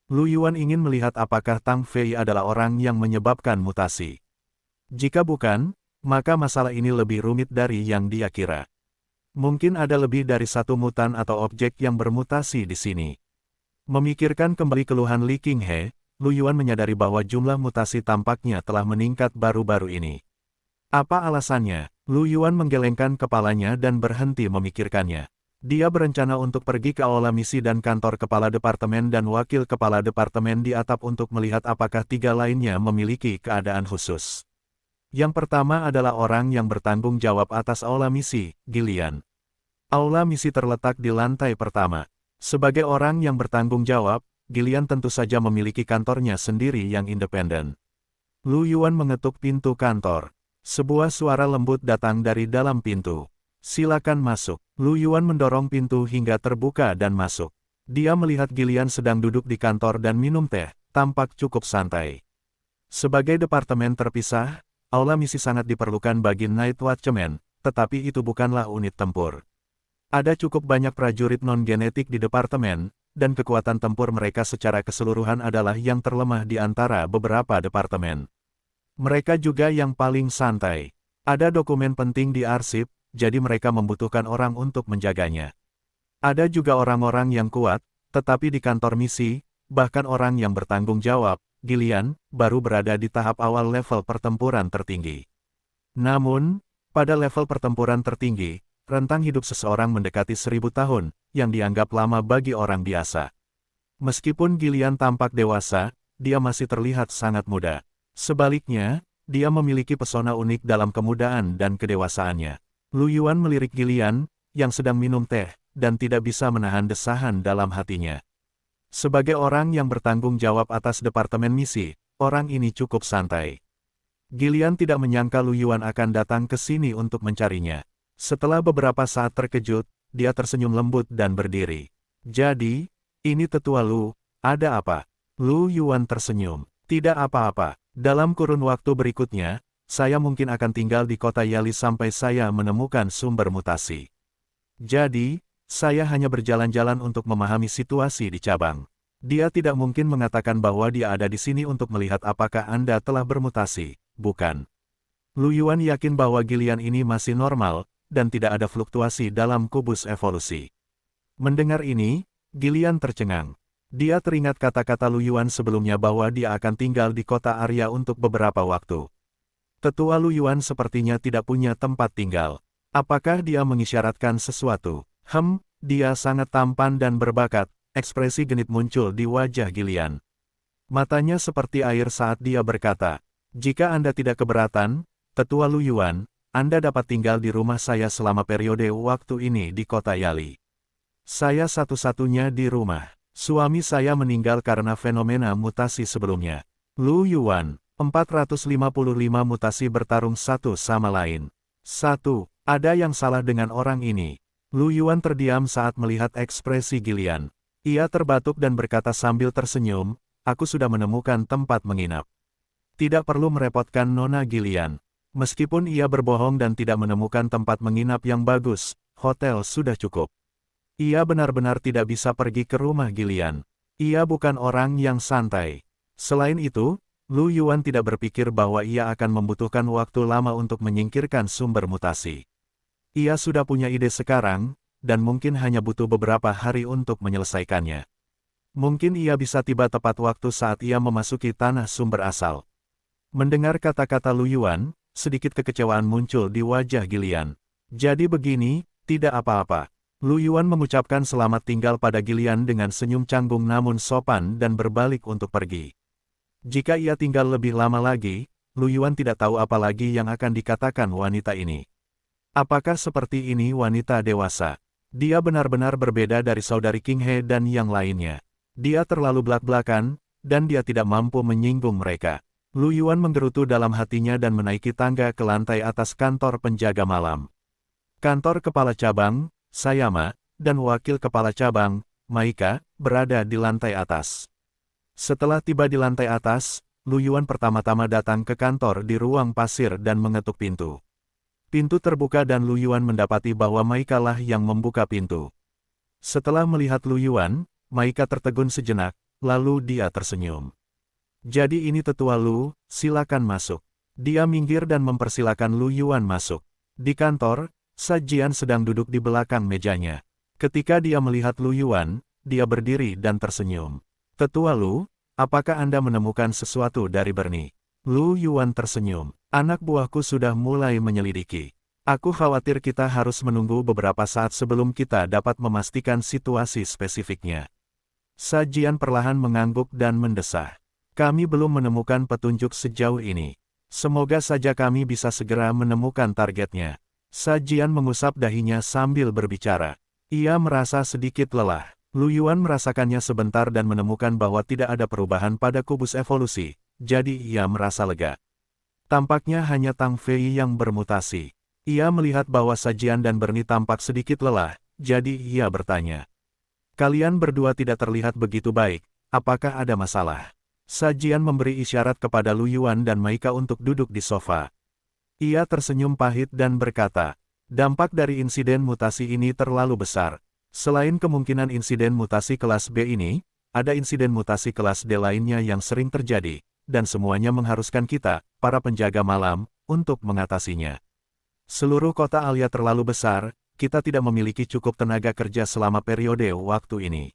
Lu Yuan ingin melihat apakah Tang Fei adalah orang yang menyebabkan mutasi. Jika bukan, maka masalah ini lebih rumit dari yang dia kira. Mungkin ada lebih dari satu mutan atau objek yang bermutasi di sini. Memikirkan kembali keluhan Li Qinghe, Lu Yuan menyadari bahwa jumlah mutasi tampaknya telah meningkat baru-baru ini. Apa alasannya? Lu Yuan menggelengkan kepalanya dan berhenti memikirkannya. Dia berencana untuk pergi ke aula misi dan kantor kepala departemen dan wakil kepala departemen di atap untuk melihat apakah 3 lainnya memiliki keadaan khusus. Yang pertama adalah orang yang bertanggung jawab atas aula misi, Gillian. Aula misi terletak di lantai pertama. Sebagai orang yang bertanggung jawab, Gillian tentu saja memiliki kantornya sendiri yang independen. Lu Yuan mengetuk pintu kantor. Sebuah suara lembut datang dari dalam pintu. "Silakan masuk." Lu Yuan mendorong pintu hingga terbuka dan masuk. Dia melihat Gillian sedang duduk di kantor dan minum teh, tampak cukup santai. Sebagai departemen terpisah, aula misi sangat diperlukan bagi Night Watchman, tetapi itu bukanlah unit tempur. Ada cukup banyak prajurit non-genetik di departemen, dan kekuatan tempur mereka secara keseluruhan adalah yang terlemah di antara beberapa departemen. Mereka juga yang paling santai. Ada dokumen penting di arsip, jadi mereka membutuhkan orang untuk menjaganya. Ada juga orang-orang yang kuat, tetapi di kantor misi, bahkan orang yang bertanggung jawab, Gillian, baru berada di tahap awal level pertempuran tertinggi. Namun, pada level pertempuran tertinggi, rentang hidup seseorang mendekati 1000 tahun, yang dianggap lama bagi orang biasa. Meskipun Gillian tampak dewasa, dia masih terlihat sangat muda. Sebaliknya, dia memiliki pesona unik dalam kemudaan dan kedewasaannya. Lu Yuan melirik Gillian, yang sedang minum teh, dan tidak bisa menahan desahan dalam hatinya. Sebagai orang yang bertanggung jawab atas departemen misi, orang ini cukup santai. Gillian tidak menyangka Lu Yuan akan datang ke sini untuk mencarinya. Setelah beberapa saat terkejut, dia tersenyum lembut dan berdiri. Jadi, ini tetua Lu, ada apa? Lu Yuan tersenyum. Tidak apa-apa. Dalam kurun waktu berikutnya, saya mungkin akan tinggal di kota Yali sampai saya menemukan sumber mutasi. Jadi, saya hanya berjalan-jalan untuk memahami situasi di cabang. Dia tidak mungkin mengatakan bahwa dia ada di sini untuk melihat apakah Anda telah bermutasi, bukan? Lu Yuan yakin bahwa Gillian ini masih normal, dan tidak ada fluktuasi dalam kubus evolusi. Mendengar ini, Gillian tercengang. Dia teringat kata-kata Lu Yuan sebelumnya bahwa dia akan tinggal di kota Arya untuk beberapa waktu. Tetua Lu Yuan sepertinya tidak punya tempat tinggal. Apakah dia mengisyaratkan sesuatu? Dia sangat tampan dan berbakat, ekspresi genit muncul di wajah Gillian. Matanya seperti air saat dia berkata, jika Anda tidak keberatan, Tetua Lu Yuan, Anda dapat tinggal di rumah saya selama periode waktu ini di kota Yali. Saya satu-satunya di rumah. Suami saya meninggal karena fenomena mutasi sebelumnya. Lu Yuan, 455 mutasi bertarung satu sama lain. Ada yang salah dengan orang ini. Lu Yuan terdiam saat melihat ekspresi Gillian. Ia terbatuk dan berkata sambil tersenyum, aku sudah menemukan tempat menginap. Tidak perlu merepotkan Nona Gillian. Meskipun ia berbohong dan tidak menemukan tempat menginap yang bagus, hotel sudah cukup. Ia benar-benar tidak bisa pergi ke rumah Gillian. Ia bukan orang yang santai. Selain itu, Lu Yuan tidak berpikir bahwa ia akan membutuhkan waktu lama untuk menyingkirkan sumber mutasi. Ia sudah punya ide sekarang, dan mungkin hanya butuh beberapa hari untuk menyelesaikannya. Mungkin ia bisa tiba tepat waktu saat ia memasuki tanah sumber asal. Mendengar kata-kata Lu Yuan, sedikit kekecewaan muncul di wajah Gillian. Jadi begini, tidak apa-apa. Lu Yuan mengucapkan selamat tinggal pada Gillian dengan senyum canggung namun sopan dan berbalik untuk pergi. Jika ia tinggal lebih lama lagi, Lu Yuan tidak tahu apa lagi yang akan dikatakan wanita ini. Apakah seperti ini wanita dewasa? Dia benar-benar berbeda dari saudari King He dan yang lainnya. Dia terlalu belak-belakan, dan dia tidak mampu menyinggung mereka. Lu Yuan menggerutu dalam hatinya dan menaiki tangga ke lantai atas kantor penjaga malam. Kantor kepala cabang, Sayama, dan wakil kepala cabang, Maika, berada di lantai atas. Setelah tiba di lantai atas, Lu Yuan pertama-tama datang ke kantor di ruang pasir dan mengetuk pintu. Pintu terbuka dan Lu Yuan mendapati bahwa Maika lah yang membuka pintu. Setelah melihat Lu Yuan, Maika tertegun sejenak, lalu dia tersenyum. Jadi ini tetua Lu, silakan masuk. Dia minggir dan mempersilakan Lu Yuan masuk. Di kantor, Sajian sedang duduk di belakang mejanya. Ketika dia melihat Lu Yuan, dia berdiri dan tersenyum. Tetua Lu, apakah Anda menemukan sesuatu dari Bernie? Lu Yuan tersenyum. Anak buahku sudah mulai menyelidiki. Aku khawatir kita harus menunggu beberapa saat sebelum kita dapat memastikan situasi spesifiknya. Sajian perlahan mengangguk dan mendesah. Kami belum menemukan petunjuk sejauh ini. Semoga saja kami bisa segera menemukan targetnya. Sajian mengusap dahinya sambil berbicara. Ia merasa sedikit lelah. Lu Yuan merasakannya sebentar dan menemukan bahwa tidak ada perubahan pada kubus evolusi, jadi ia merasa lega. Tampaknya hanya Tang Fei yang bermutasi. Ia melihat bahwa Sajian dan Bernie tampak sedikit lelah, jadi ia bertanya. Kalian berdua tidak terlihat begitu baik, apakah ada masalah? Sajian memberi isyarat kepada Lu Yuan dan Maika untuk duduk di sofa. Ia tersenyum pahit dan berkata, dampak dari insiden mutasi ini terlalu besar. Selain kemungkinan insiden mutasi kelas B ini, ada insiden mutasi kelas D lainnya yang sering terjadi, dan semuanya mengharuskan kita, para penjaga malam, untuk mengatasinya. Seluruh kota Alia terlalu besar, kita tidak memiliki cukup tenaga kerja selama periode waktu ini.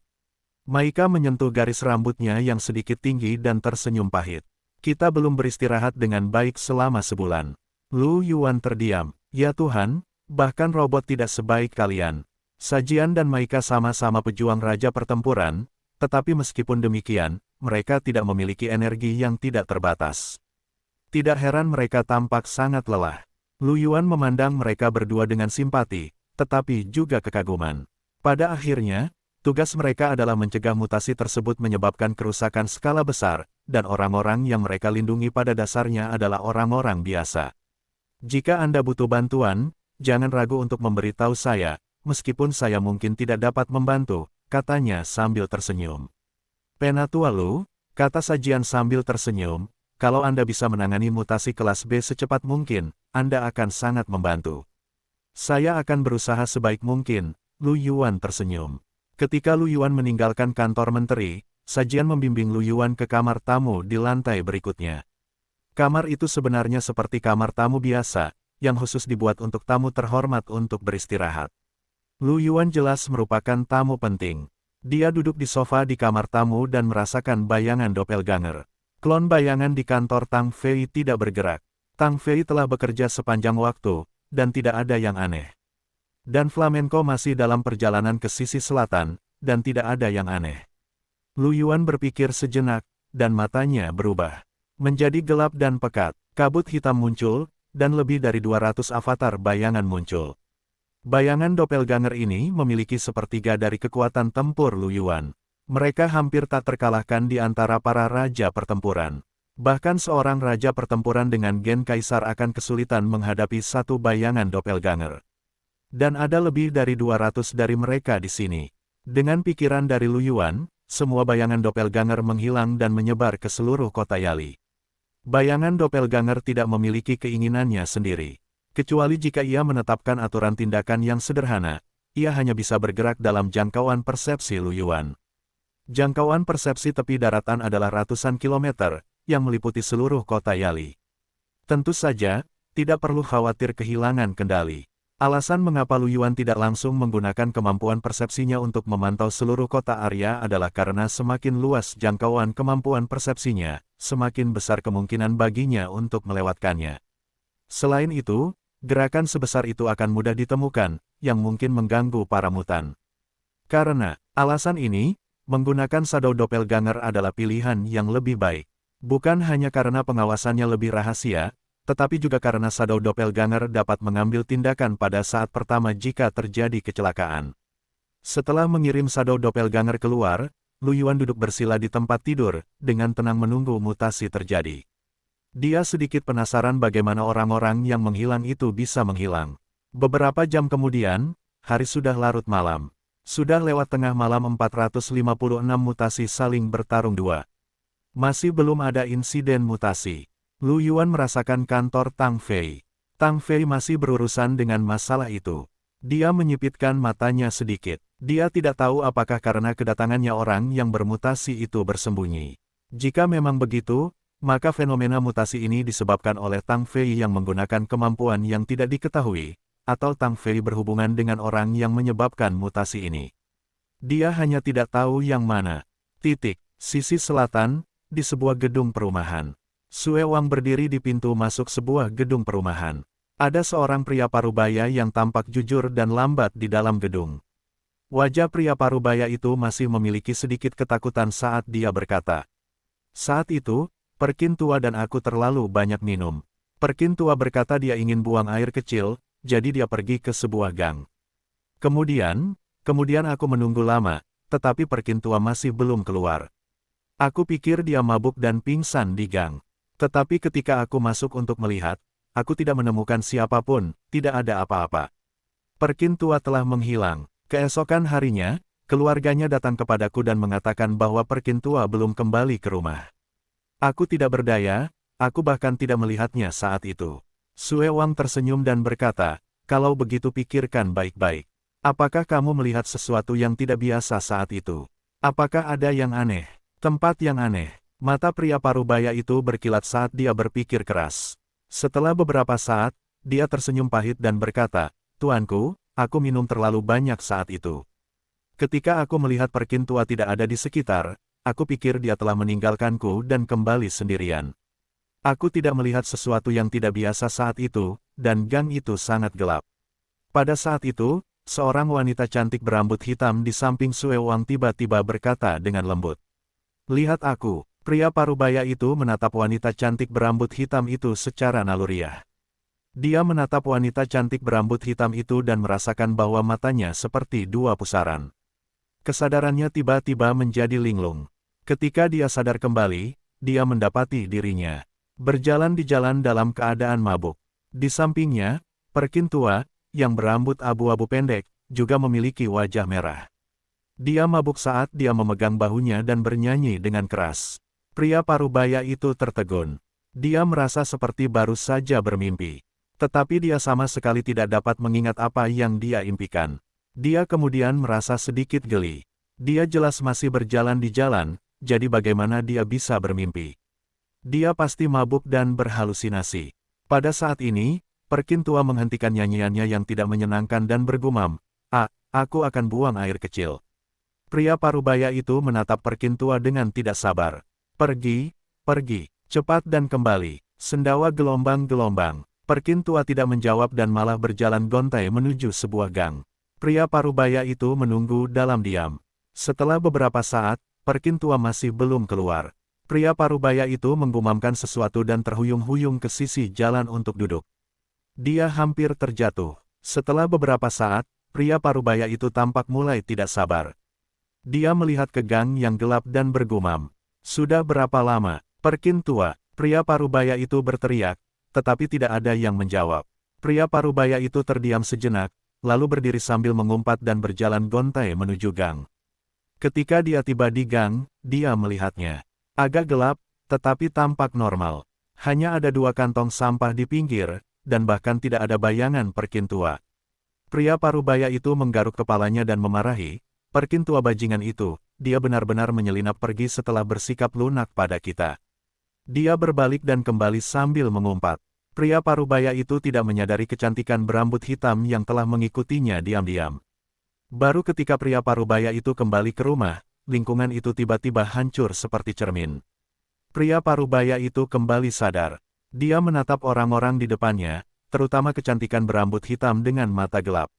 Maika menyentuh garis rambutnya yang sedikit tinggi dan tersenyum pahit. Kita belum beristirahat dengan baik selama sebulan. Lu Yuan terdiam. Ya Tuhan, bahkan robot tidak sebaik kalian. Sajian dan Maika sama-sama pejuang raja pertempuran, tetapi meskipun demikian, mereka tidak memiliki energi yang tidak terbatas. Tidak heran mereka tampak sangat lelah. Lu Yuan memandang mereka berdua dengan simpati, tetapi juga kekaguman. Pada akhirnya, tugas mereka adalah mencegah mutasi tersebut menyebabkan kerusakan skala besar, dan orang-orang yang mereka lindungi pada dasarnya adalah orang-orang biasa. Jika Anda butuh bantuan, jangan ragu untuk memberitahu saya, meskipun saya mungkin tidak dapat membantu, katanya sambil tersenyum. Penatua Lu, kata Sajian sambil tersenyum, kalau Anda bisa menangani mutasi kelas B secepat mungkin, Anda akan sangat membantu. Saya akan berusaha sebaik mungkin, Lu Yuan tersenyum. Ketika Lu Yuan meninggalkan kantor menteri, Sajian membimbing Lu Yuan ke kamar tamu di lantai berikutnya. Kamar itu sebenarnya seperti kamar tamu biasa, yang khusus dibuat untuk tamu terhormat untuk beristirahat. Lu Yuan jelas merupakan tamu penting. Dia duduk di sofa di kamar tamu dan merasakan bayangan doppelganger. Klon bayangan di kantor Tang Fei tidak bergerak. Tang Fei telah bekerja sepanjang waktu, dan tidak ada yang aneh. Dan flamenco masih dalam perjalanan ke sisi selatan, dan tidak ada yang aneh. Lu Yuan berpikir sejenak, dan matanya berubah. Menjadi gelap dan pekat, kabut hitam muncul, dan lebih dari 200 avatar bayangan muncul. Bayangan doppelganger ini memiliki sepertiga dari kekuatan tempur Lu Yuan. Mereka hampir tak terkalahkan di antara para raja pertempuran. Bahkan seorang raja pertempuran dengan gen kaisar akan kesulitan menghadapi satu bayangan doppelganger. Dan ada lebih dari 200 dari mereka di sini. Dengan pikiran dari Lu Yuan, semua bayangan doppelganger menghilang dan menyebar ke seluruh kota Yali. Bayangan doppelganger tidak memiliki keinginannya sendiri. Kecuali jika ia menetapkan aturan tindakan yang sederhana, ia hanya bisa bergerak dalam jangkauan persepsi Lu Yuan. Jangkauan persepsi tepi daratan adalah ratusan kilometer, yang meliputi seluruh kota Yali. Tentu saja, tidak perlu khawatir kehilangan kendali. Alasan mengapa Lu Yuan tidak langsung menggunakan kemampuan persepsinya untuk memantau seluruh kota Arya adalah karena semakin luas jangkauan kemampuan persepsinya, semakin besar kemungkinan baginya untuk melewatkannya. Selain itu, gerakan sebesar itu akan mudah ditemukan, yang mungkin mengganggu para mutan. Karena alasan ini, menggunakan Shadow Doppelganger adalah pilihan yang lebih baik. Bukan hanya karena pengawasannya lebih rahasia, tetapi juga karena Shadow Doppelganger dapat mengambil tindakan pada saat pertama jika terjadi kecelakaan. Setelah mengirim Shadow Doppelganger keluar, Lu Yuan duduk bersila di tempat tidur, dengan tenang menunggu mutasi terjadi. Dia sedikit penasaran bagaimana orang-orang yang menghilang itu bisa menghilang. Beberapa jam kemudian, hari sudah larut malam. Sudah lewat tengah malam 456 mutasi saling bertarung dua. Masih belum ada insiden mutasi. Lu Yuan merasakan kantor Tang Fei. Tang Fei masih berurusan dengan masalah itu. Dia menyipitkan matanya sedikit. Dia tidak tahu apakah karena kedatangannya orang yang bermutasi itu bersembunyi. Jika memang begitu, maka fenomena mutasi ini disebabkan oleh Tang Fei yang menggunakan kemampuan yang tidak diketahui, atau Tang Fei berhubungan dengan orang yang menyebabkan mutasi ini. Dia hanya tidak tahu yang mana. Sisi selatan, di sebuah gedung perumahan. Sue Wang berdiri di pintu masuk sebuah gedung perumahan. Ada seorang pria parubaya yang tampak jujur dan lambat di dalam gedung. Wajah pria parubaya itu masih memiliki sedikit ketakutan saat dia berkata. Saat itu, Perkin tua dan aku terlalu banyak minum. Perkin tua berkata dia ingin buang air kecil, jadi dia pergi ke sebuah gang. Kemudian aku menunggu lama, tetapi Perkin tua masih belum keluar. Aku pikir dia mabuk dan pingsan di gang. Tetapi ketika aku masuk untuk melihat, aku tidak menemukan siapapun, tidak ada apa-apa. Perkin tua telah menghilang. Keesokan harinya, keluarganya datang kepadaku dan mengatakan bahwa Perkin tua belum kembali ke rumah. Aku tidak berdaya, aku bahkan tidak melihatnya saat itu. Sue Wang tersenyum dan berkata, kalau begitu pikirkan baik-baik. Apakah kamu melihat sesuatu yang tidak biasa saat itu? Apakah ada yang aneh? Tempat yang aneh? Mata pria parubaya itu berkilat saat dia berpikir keras. Setelah beberapa saat, dia tersenyum pahit dan berkata, "Tuanku, aku minum terlalu banyak saat itu. Ketika aku melihat Perkintua tidak ada di sekitar, aku pikir dia telah meninggalkanku dan kembali sendirian. Aku tidak melihat sesuatu yang tidak biasa saat itu, dan gang itu sangat gelap." Pada saat itu, seorang wanita cantik berambut hitam di samping Sue Wang tiba-tiba berkata dengan lembut, "Lihat aku." Pria parubaya itu menatap wanita cantik berambut hitam itu secara naluriah. Dia menatap wanita cantik berambut hitam itu dan merasakan bahwa matanya seperti dua pusaran. Kesadarannya tiba-tiba menjadi linglung. Ketika dia sadar kembali, dia mendapati dirinya berjalan di jalan dalam keadaan mabuk. Di sampingnya, Perkintua, yang berambut abu-abu pendek, juga memiliki wajah merah. Dia mabuk saat dia memegang bahunya dan bernyanyi dengan keras. Pria parubaya itu tertegun. Dia merasa seperti baru saja bermimpi. Tetapi dia sama sekali tidak dapat mengingat apa yang dia impikan. Dia kemudian merasa sedikit geli. Dia jelas masih berjalan di jalan, jadi bagaimana dia bisa bermimpi? Dia pasti mabuk dan berhalusinasi. Pada saat ini, Perkintua menghentikan nyanyiannya yang tidak menyenangkan dan bergumam, aku akan buang air kecil." Pria parubaya itu menatap Perkintua dengan tidak sabar. "Pergi, pergi, cepat dan kembali." Sendawa gelombang-gelombang. Perkintua tidak menjawab dan malah berjalan gontai menuju sebuah gang. Pria parubaya itu menunggu dalam diam. Setelah beberapa saat, Perkintua masih belum keluar. Pria parubaya itu menggumamkan sesuatu dan terhuyung-huyung ke sisi jalan untuk duduk. Dia hampir terjatuh. Setelah beberapa saat, pria parubaya itu tampak mulai tidak sabar. Dia melihat ke gang yang gelap dan bergumam, "Sudah berapa lama?" "Perkintua," pria parubaya itu berteriak, tetapi tidak ada yang menjawab. Pria parubaya itu terdiam sejenak, lalu berdiri sambil mengumpat dan berjalan gontai menuju gang. Ketika dia tiba di gang, dia melihatnya agak gelap, tetapi tampak normal. Hanya ada 2 kantong sampah di pinggir, dan bahkan tidak ada bayangan Perkintua. Pria parubaya itu menggaruk kepalanya dan memarahi, "Perkintua bajingan itu, dia benar-benar menyelinap pergi setelah bersikap lunak pada kita." Dia berbalik dan kembali sambil mengumpat. Pria parubaya itu tidak menyadari kecantikan berambut hitam yang telah mengikutinya diam-diam. Baru ketika pria parubaya itu kembali ke rumah, lingkungan itu tiba-tiba hancur seperti cermin. Pria parubaya itu kembali sadar. Dia menatap orang-orang di depannya, terutama kecantikan berambut hitam dengan mata gelap.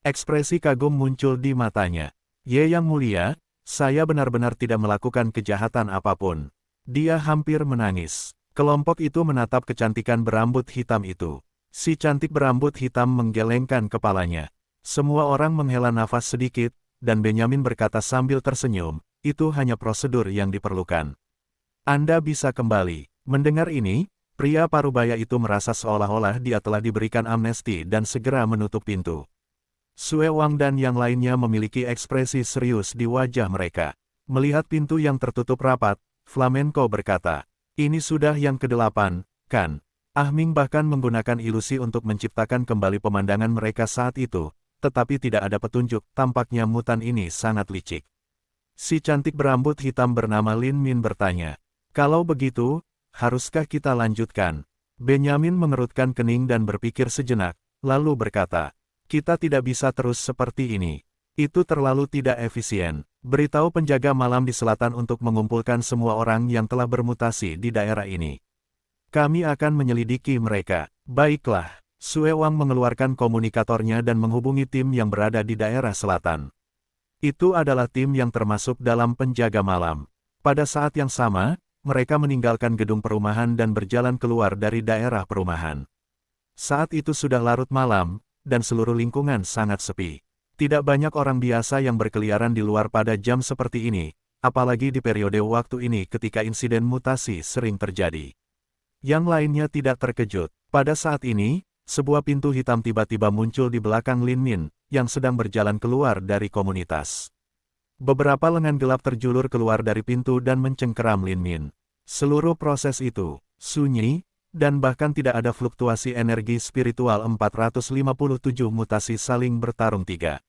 Ekspresi kagum muncul di matanya. "Ye yang mulia, saya benar-benar tidak melakukan kejahatan apapun." Dia hampir menangis. Kelompok itu menatap kecantikan berambut hitam itu. Si cantik berambut hitam menggelengkan kepalanya. Semua orang menghela nafas sedikit, dan Benyamin berkata sambil tersenyum, "Itu hanya prosedur yang diperlukan. Anda bisa kembali." Mendengar ini, pria parubaya itu merasa seolah-olah dia telah diberikan amnesti dan segera menutup pintu. Sue Wang dan yang lainnya memiliki ekspresi serius di wajah mereka. Melihat pintu yang tertutup rapat, Flamenco berkata, "Ini sudah yang ke-8, kan?" Ah Ming bahkan menggunakan ilusi untuk menciptakan kembali pemandangan mereka saat itu, tetapi tidak ada petunjuk, tampaknya mutan ini sangat licik. Si cantik berambut hitam bernama Lin Min bertanya, "Kalau begitu, haruskah kita lanjutkan?" Benyamin mengerutkan kening dan berpikir sejenak, lalu berkata, "Kita tidak bisa terus seperti ini. Itu terlalu tidak efisien. Beritahu penjaga malam di selatan untuk mengumpulkan semua orang yang telah bermutasi di daerah ini. Kami akan menyelidiki mereka." "Baiklah." Sue Wang mengeluarkan komunikatornya dan menghubungi tim yang berada di daerah selatan. Itu adalah tim yang termasuk dalam penjaga malam. Pada saat yang sama, mereka meninggalkan gedung perumahan dan berjalan keluar dari daerah perumahan. Saat itu sudah larut malam, dan seluruh lingkungan sangat sepi. Tidak banyak orang biasa yang berkeliaran di luar pada jam seperti ini, apalagi di periode waktu ini ketika insiden mutasi sering terjadi. Yang lainnya tidak terkejut. Pada saat ini, sebuah pintu hitam tiba-tiba muncul di belakang Lin Min, yang sedang berjalan keluar dari komunitas. Beberapa lengan gelap terjulur keluar dari pintu dan mencengkeram Lin Min. Seluruh proses itu sunyi, dan bahkan tidak ada fluktuasi energi spiritual. 457 mutasi saling bertarung 3.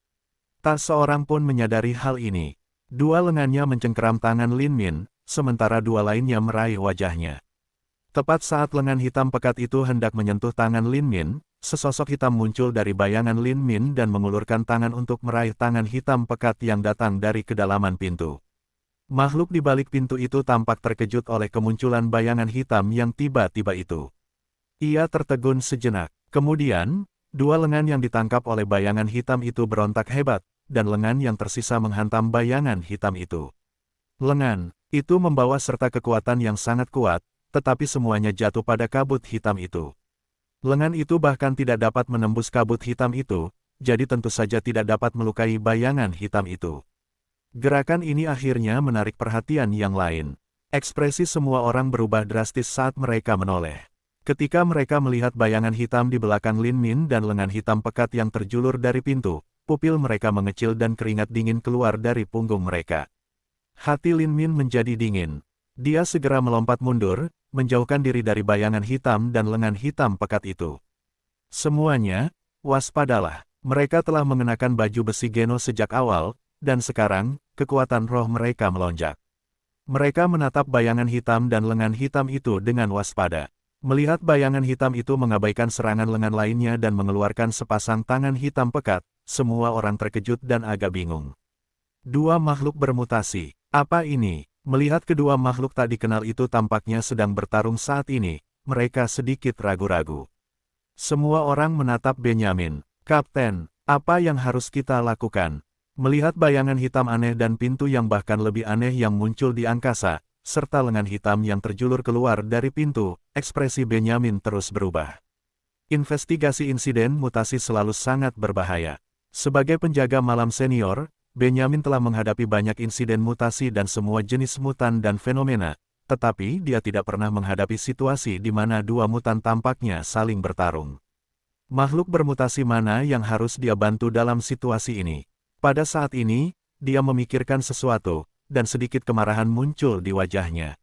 Tak seorang pun menyadari hal ini. 2 lengannya mencengkeram tangan Lin Min, sementara dua lainnya meraih wajahnya. Tepat saat lengan hitam pekat itu hendak menyentuh tangan Lin Min, sesosok hitam muncul dari bayangan Lin Min dan mengulurkan tangan untuk meraih tangan hitam pekat yang datang dari kedalaman pintu. Makhluk di balik pintu itu tampak terkejut oleh kemunculan bayangan hitam yang tiba-tiba itu. Ia tertegun sejenak. Kemudian, dua lengan yang ditangkap oleh bayangan hitam itu berontak hebat, dan lengan yang tersisa menghantam bayangan hitam itu. Lengan itu membawa serta kekuatan yang sangat kuat, tetapi semuanya jatuh pada kabut hitam itu. Lengan itu bahkan tidak dapat menembus kabut hitam itu, jadi tentu saja tidak dapat melukai bayangan hitam itu. Gerakan ini akhirnya menarik perhatian yang lain. Ekspresi semua orang berubah drastis saat mereka menoleh. Ketika mereka melihat bayangan hitam di belakang Lin Min dan lengan hitam pekat yang terjulur dari pintu, pupil mereka mengecil dan keringat dingin keluar dari punggung mereka. Hati Lin Min menjadi dingin. Dia segera melompat mundur, menjauhkan diri dari bayangan hitam dan lengan hitam pekat itu. Semuanya, waspadalah. Mereka telah mengenakan baju besi Geno sejak awal, dan sekarang, kekuatan roh mereka melonjak. Mereka menatap bayangan hitam dan lengan hitam itu dengan waspada. Melihat bayangan hitam itu mengabaikan serangan lengan lainnya dan mengeluarkan sepasang tangan hitam pekat, semua orang terkejut dan agak bingung. Dua makhluk bermutasi. Apa ini? Melihat kedua makhluk tak dikenal itu tampaknya sedang bertarung saat ini, mereka sedikit ragu-ragu. Semua orang menatap Benyamin. Kapten, apa yang harus kita lakukan? Melihat bayangan hitam aneh dan pintu yang bahkan lebih aneh yang muncul di angkasa, serta lengan hitam yang terjulur keluar dari pintu, ekspresi Benyamin terus berubah. Investigasi insiden mutasi selalu sangat berbahaya. Sebagai penjaga malam senior, Benyamin telah menghadapi banyak insiden mutasi dan semua jenis mutan dan fenomena, tetapi dia tidak pernah menghadapi situasi di mana dua mutan tampaknya saling bertarung. Makhluk bermutasi mana yang harus dia bantu dalam situasi ini? Pada saat ini, dia memikirkan sesuatu, dan sedikit kemarahan muncul di wajahnya.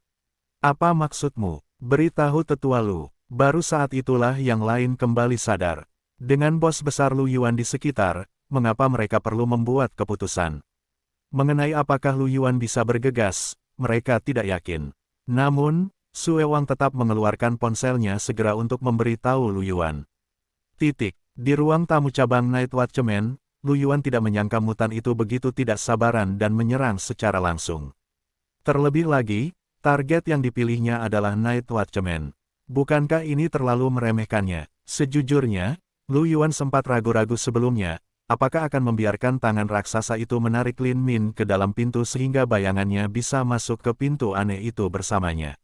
Apa maksudmu? Beritahu tetua Lu. Baru saat itulah yang lain kembali sadar. Dengan bos besar Lu Yuan di sekitar, mengapa mereka perlu membuat keputusan? Mengenai apakah Lu Yuan bisa bergegas, mereka tidak yakin. Namun, Sue Wang tetap mengeluarkan ponselnya segera untuk memberitahu Lu Yuan. Di ruang tamu cabang Night Watchman, Lu Yuan tidak menyangka mutan itu begitu tidak sabaran dan menyerang secara langsung. Terlebih lagi, target yang dipilihnya adalah Night Watchman. Bukankah ini terlalu meremehkannya? Sejujurnya, Lu Yuan sempat ragu-ragu sebelumnya, apakah akan membiarkan tangan raksasa itu menarik Lin Min ke dalam pintu sehingga bayangannya bisa masuk ke pintu aneh itu bersamanya.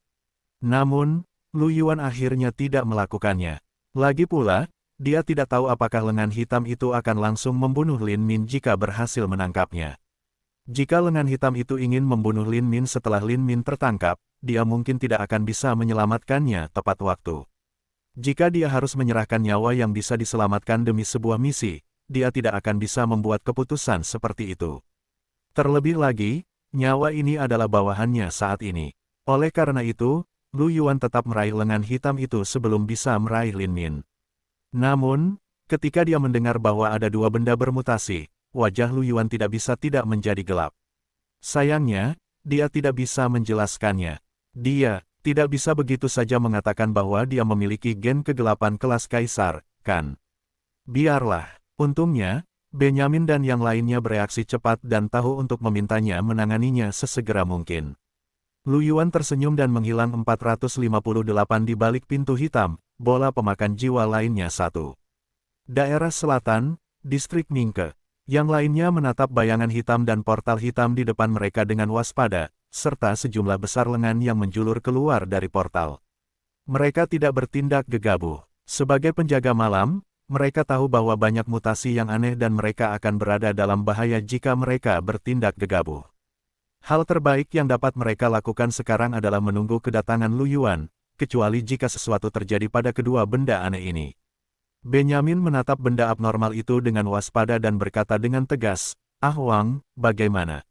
Namun, Lu Yuan akhirnya tidak melakukannya. Lagi pula, dia tidak tahu apakah lengan hitam itu akan langsung membunuh Lin Min jika berhasil menangkapnya. Jika lengan hitam itu ingin membunuh Lin Min setelah Lin Min tertangkap, dia mungkin tidak akan bisa menyelamatkannya tepat waktu. Jika dia harus menyerahkan nyawa yang bisa diselamatkan demi sebuah misi, dia tidak akan bisa membuat keputusan seperti itu. Terlebih lagi, nyawa ini adalah bawahannya saat ini. Oleh karena itu, Lu Yuan tetap meraih lengan hitam itu sebelum bisa meraih Lin Min. Namun, ketika dia mendengar bahwa ada dua benda bermutasi, wajah Lu Yuan tidak bisa tidak menjadi gelap. Sayangnya, dia tidak bisa menjelaskannya. Dia tidak bisa begitu saja mengatakan bahwa dia memiliki gen kegelapan kelas kaisar, kan? Biarlah. Untungnya, Benyamin dan yang lainnya bereaksi cepat dan tahu untuk memintanya menanganinya sesegera mungkin. Lu Yuan tersenyum dan menghilang 458 di balik pintu hitam. Bola pemakan jiwa lainnya satu. Daerah Selatan, Distrik Ningke. Yang lainnya menatap bayangan hitam dan portal hitam di depan mereka dengan waspada, serta sejumlah besar lengan yang menjulur keluar dari portal. Mereka tidak bertindak gegabah. Sebagai penjaga malam, mereka tahu bahwa banyak mutasi yang aneh dan mereka akan berada dalam bahaya jika mereka bertindak gegabah. Hal terbaik yang dapat mereka lakukan sekarang adalah menunggu kedatangan Lu Yuan, kecuali jika sesuatu terjadi pada kedua benda aneh ini. Benyamin menatap benda abnormal itu dengan waspada dan berkata dengan tegas, "Ah Wang, bagaimana?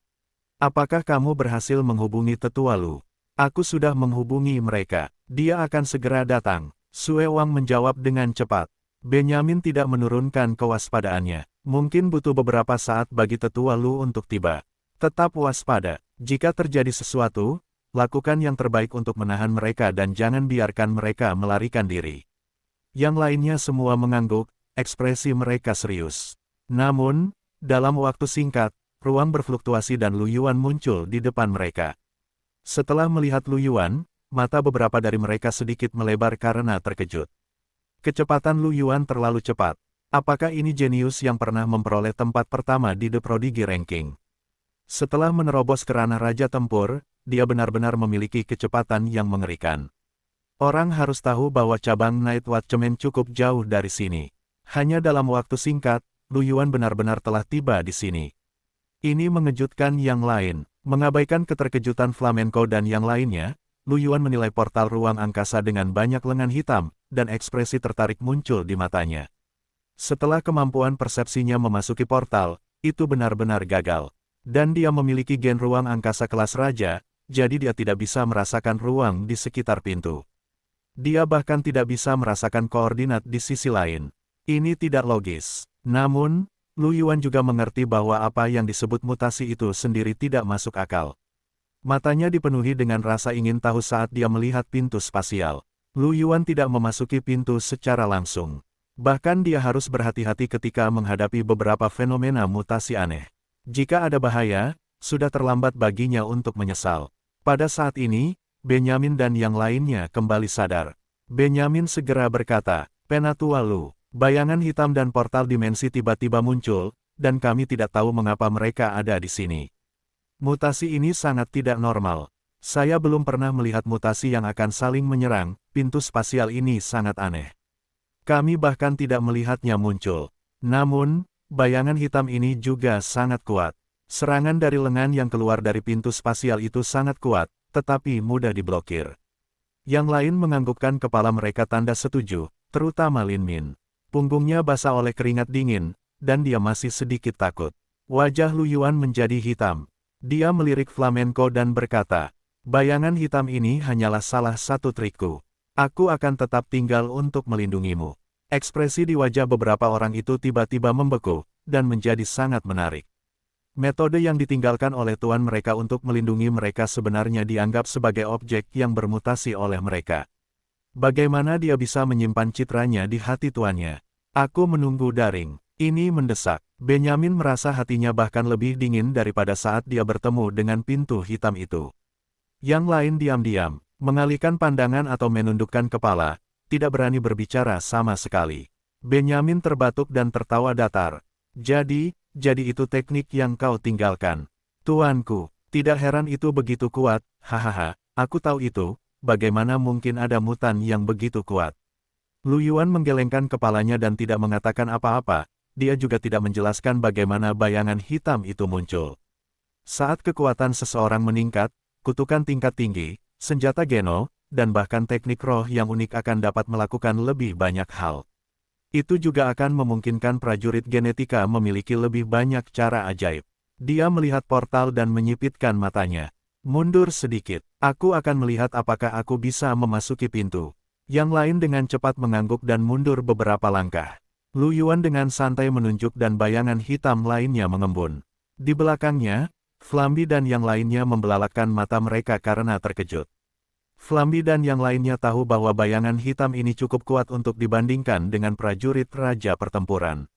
Apakah kamu berhasil menghubungi tetua Lu?" "Aku sudah menghubungi mereka. Dia akan segera datang." Sue Wang menjawab dengan cepat. Benyamin tidak menurunkan kewaspadaannya. Mungkin butuh beberapa saat bagi tetua Lu untuk tiba. Tetap waspada. Jika terjadi sesuatu, lakukan yang terbaik untuk menahan mereka dan jangan biarkan mereka melarikan diri. Yang lainnya semua mengangguk, ekspresi mereka serius. Namun, dalam waktu singkat, ruang berfluktuasi dan Lu Yuan muncul di depan mereka. Setelah melihat Lu Yuan, mata beberapa dari mereka sedikit melebar karena terkejut. Kecepatan Lu Yuan terlalu cepat. Apakah ini jenius yang pernah memperoleh tempat pertama di The Prodigy Ranking? Setelah menerobos ke ranah Raja Tempur, dia benar-benar memiliki kecepatan yang mengerikan. Orang harus tahu bahwa cabang Night Watchman cukup jauh dari sini. Hanya dalam waktu singkat, Lu Yuan benar-benar telah tiba di sini. Ini mengejutkan yang lain. Mengabaikan keterkejutan flamenco dan yang lainnya, Lu Yuan menilai portal ruang angkasa dengan banyak lengan hitam, dan ekspresi tertarik muncul di matanya. Setelah kemampuan persepsinya memasuki portal, itu benar-benar gagal. Dan dia memiliki gen ruang angkasa kelas raja, jadi dia tidak bisa merasakan ruang di sekitar pintu. Dia bahkan tidak bisa merasakan koordinat di sisi lain. Ini tidak logis. Namun, Lu Yuan juga mengerti bahwa apa yang disebut mutasi itu sendiri tidak masuk akal. Matanya dipenuhi dengan rasa ingin tahu saat dia melihat pintu spasial. Lu Yuan tidak memasuki pintu secara langsung. Bahkan dia harus berhati-hati ketika menghadapi beberapa fenomena mutasi aneh. Jika ada bahaya, sudah terlambat baginya untuk menyesal. Pada saat ini, Benyamin dan yang lainnya kembali sadar. Benyamin segera berkata, "Penatua Lu, bayangan hitam dan portal dimensi tiba-tiba muncul, dan kami tidak tahu mengapa mereka ada di sini. Mutasi ini sangat tidak normal. Saya belum pernah melihat mutasi yang akan saling menyerang, pintu spasial ini sangat aneh. Kami bahkan tidak melihatnya muncul. Namun, bayangan hitam ini juga sangat kuat. Serangan dari lengan yang keluar dari pintu spasial itu sangat kuat, tetapi mudah diblokir." Yang lain menganggukkan kepala mereka tanda setuju, terutama Lin Min. Punggungnya basah oleh keringat dingin, dan dia masih sedikit takut. Wajah Lu Yuan menjadi hitam. Dia melirik flamenco dan berkata, "Bayangan hitam ini hanyalah salah satu trikku. Aku akan tetap tinggal untuk melindungimu." Ekspresi di wajah beberapa orang itu tiba-tiba membeku, dan menjadi sangat menarik. Metode yang ditinggalkan oleh tuan mereka untuk melindungi mereka sebenarnya dianggap sebagai objek yang bermutasi oleh mereka. Bagaimana dia bisa menyimpan citranya di hati tuannya? Aku menunggu daring. Ini mendesak. Benyamin merasa hatinya bahkan lebih dingin daripada saat dia bertemu dengan pintu hitam itu. Yang lain diam-diam, mengalihkan pandangan atau menundukkan kepala, tidak berani berbicara sama sekali. Benyamin terbatuk dan tertawa datar. Jadi itu teknik yang kau tinggalkan. Tuanku, tidak heran itu begitu kuat, hahaha, aku tahu itu, bagaimana mungkin ada mutan yang begitu kuat. Lu Yuan menggelengkan kepalanya dan tidak mengatakan apa-apa, dia juga tidak menjelaskan bagaimana bayangan hitam itu muncul. Saat kekuatan seseorang meningkat, kutukan tingkat tinggi, senjata geno, dan bahkan teknik roh yang unik akan dapat melakukan lebih banyak hal. Itu juga akan memungkinkan prajurit genetika memiliki lebih banyak cara ajaib. Dia melihat portal dan menyipitkan matanya. Mundur sedikit, aku akan melihat apakah aku bisa memasuki pintu. Yang lain dengan cepat mengangguk dan mundur beberapa langkah. Lu Yuan dengan santai menunjuk dan bayangan hitam lainnya mengembun. Di belakangnya, Flambi dan yang lainnya membelalakkan mata mereka karena terkejut. Flambi dan yang lainnya tahu bahwa bayangan hitam ini cukup kuat untuk dibandingkan dengan prajurit raja pertempuran.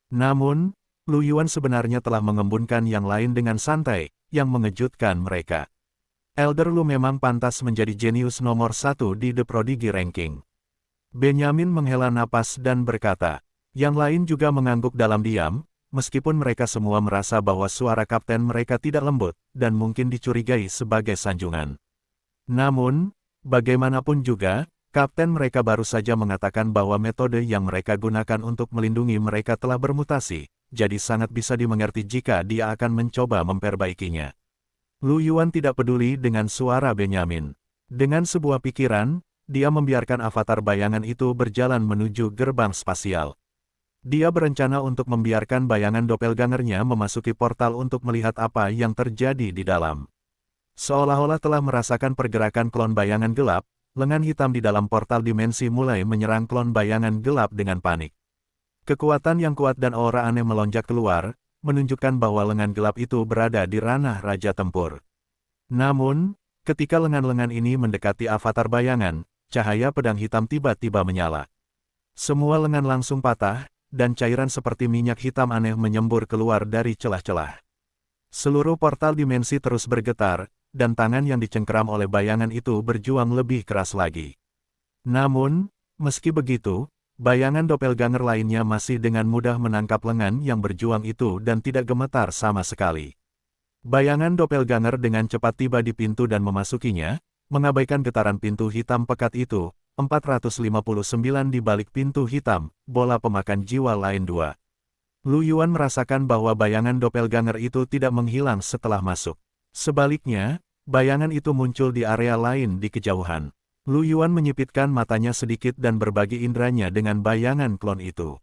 Namun, Lu Yuan sebenarnya telah mengembunkan yang lain dengan santai, yang mengejutkan mereka. Elder Lu memang pantas menjadi jenius nomor 1 di The Prodigy Ranking. Benyamin menghela napas dan berkata, yang lain juga mengangguk dalam diam, meskipun mereka semua merasa bahwa suara kapten mereka tidak lembut, dan mungkin dicurigai sebagai sanjungan. Namun, bagaimanapun juga, kapten mereka baru saja mengatakan bahwa metode yang mereka gunakan untuk melindungi mereka telah bermutasi, jadi sangat bisa dimengerti jika dia akan mencoba memperbaikinya. Lu Yuan tidak peduli dengan suara Benyamin. Dengan sebuah pikiran, dia membiarkan avatar bayangan itu berjalan menuju gerbang spasial. Dia berencana untuk membiarkan bayangan doppelgangernya memasuki portal untuk melihat apa yang terjadi di dalam. Seolah-olah telah merasakan pergerakan klon bayangan gelap, lengan hitam di dalam portal dimensi mulai menyerang klon bayangan gelap dengan panik. Kekuatan yang kuat dan aura aneh melonjak keluar, menunjukkan bahwa lengan gelap itu berada di ranah Raja Tempur. Namun, Ketika lengan-lengan ini mendekati avatar bayangan, cahaya pedang hitam tiba-tiba menyala. Semua lengan langsung patah, dan cairan seperti minyak hitam aneh menyembur keluar dari celah-celah. Seluruh portal dimensi terus bergetar, dan tangan yang dicengkeram oleh bayangan itu berjuang lebih keras lagi. Namun, meski begitu, bayangan doppelganger lainnya masih dengan mudah menangkap lengan yang berjuang itu dan tidak gemetar sama sekali. Bayangan doppelganger dengan cepat tiba di pintu dan memasukinya, mengabaikan getaran pintu hitam pekat itu. 459 di balik pintu hitam, bola pemakan jiwa lain 2. Lu Yuan merasakan bahwa bayangan doppelganger itu tidak menghilang setelah masuk. Sebaliknya, bayangan itu muncul di area lain di kejauhan. Lu Yuan menyipitkan matanya sedikit dan berbagi inderanya dengan bayangan klon itu.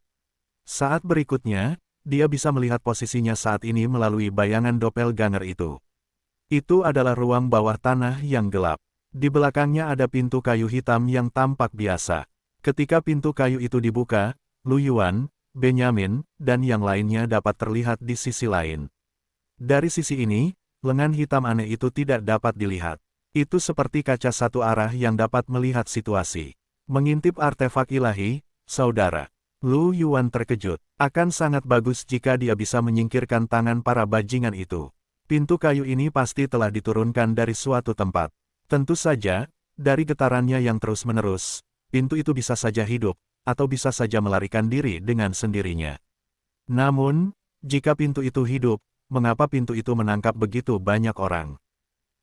Saat berikutnya, dia bisa melihat posisinya saat ini melalui bayangan doppelganger itu. Itu adalah ruang bawah tanah yang gelap. Di belakangnya ada pintu kayu hitam yang tampak biasa. Ketika pintu kayu itu dibuka, Lu Yuan, Benjamin, dan yang lainnya dapat terlihat di sisi lain. Dari sisi ini, lengan hitam aneh itu tidak dapat dilihat. Itu seperti kaca satu arah yang dapat melihat situasi. Mengintip artefak ilahi, saudara. Lu Yuan terkejut. Akan sangat bagus jika dia bisa menyingkirkan tangan para bajingan itu. Pintu kayu ini pasti telah diturunkan dari suatu tempat. Tentu saja, dari getarannya yang terus-menerus, pintu itu bisa saja hidup, atau bisa saja melarikan diri dengan sendirinya. Namun, jika pintu itu hidup, mengapa pintu itu menangkap begitu banyak orang?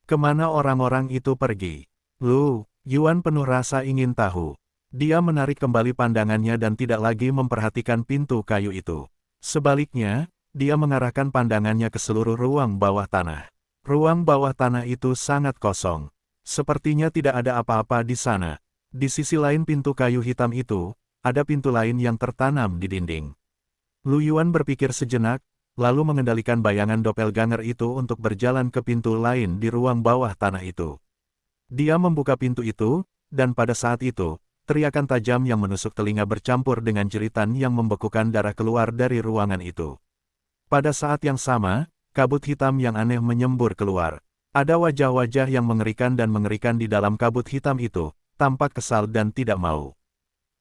Kemana orang-orang itu pergi? Lu Yuan penuh rasa ingin tahu. Dia menarik kembali pandangannya dan tidak lagi memperhatikan pintu kayu itu. Sebaliknya, dia mengarahkan pandangannya ke seluruh ruang bawah tanah. Ruang bawah tanah itu sangat kosong. Sepertinya tidak ada apa-apa di sana. Di sisi lain pintu kayu hitam itu, ada pintu lain yang tertanam di dinding. Lu Yuan berpikir sejenak, lalu mengendalikan bayangan doppelganger itu untuk berjalan ke pintu lain di ruang bawah tanah itu. Dia membuka pintu itu, dan pada saat itu, teriakan tajam yang menusuk telinga bercampur dengan jeritan yang membekukan darah keluar dari ruangan itu. Pada saat yang sama, kabut hitam yang aneh menyembur keluar. Ada wajah-wajah yang mengerikan di dalam kabut hitam itu, tampak kesal dan tidak mau.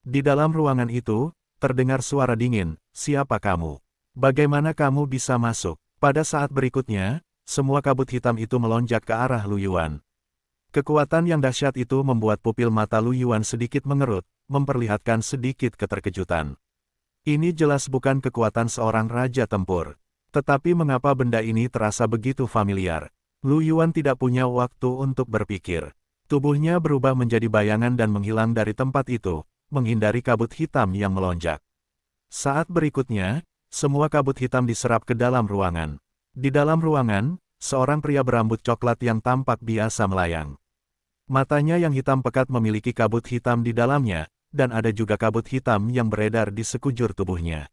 Di dalam ruangan itu, terdengar suara dingin, "Siapa kamu? Bagaimana kamu bisa masuk?" Pada saat berikutnya, semua kabut hitam itu melonjak ke arah Lu Yuan. Kekuatan yang dahsyat itu membuat pupil mata Lu Yuan sedikit mengerut, memperlihatkan sedikit keterkejutan. Ini jelas bukan kekuatan seorang raja tempur. Tetapi mengapa benda ini terasa begitu familiar? Lu Yuan tidak punya waktu untuk berpikir. Tubuhnya berubah menjadi bayangan dan menghilang dari tempat itu, menghindari kabut hitam yang melonjak. Saat berikutnya, semua kabut hitam diserap ke dalam ruangan. Di dalam ruangan, seorang pria berambut coklat yang tampak biasa melayang. Matanya yang hitam pekat memiliki kabut hitam di dalamnya, dan ada juga kabut hitam yang beredar di sekujur tubuhnya.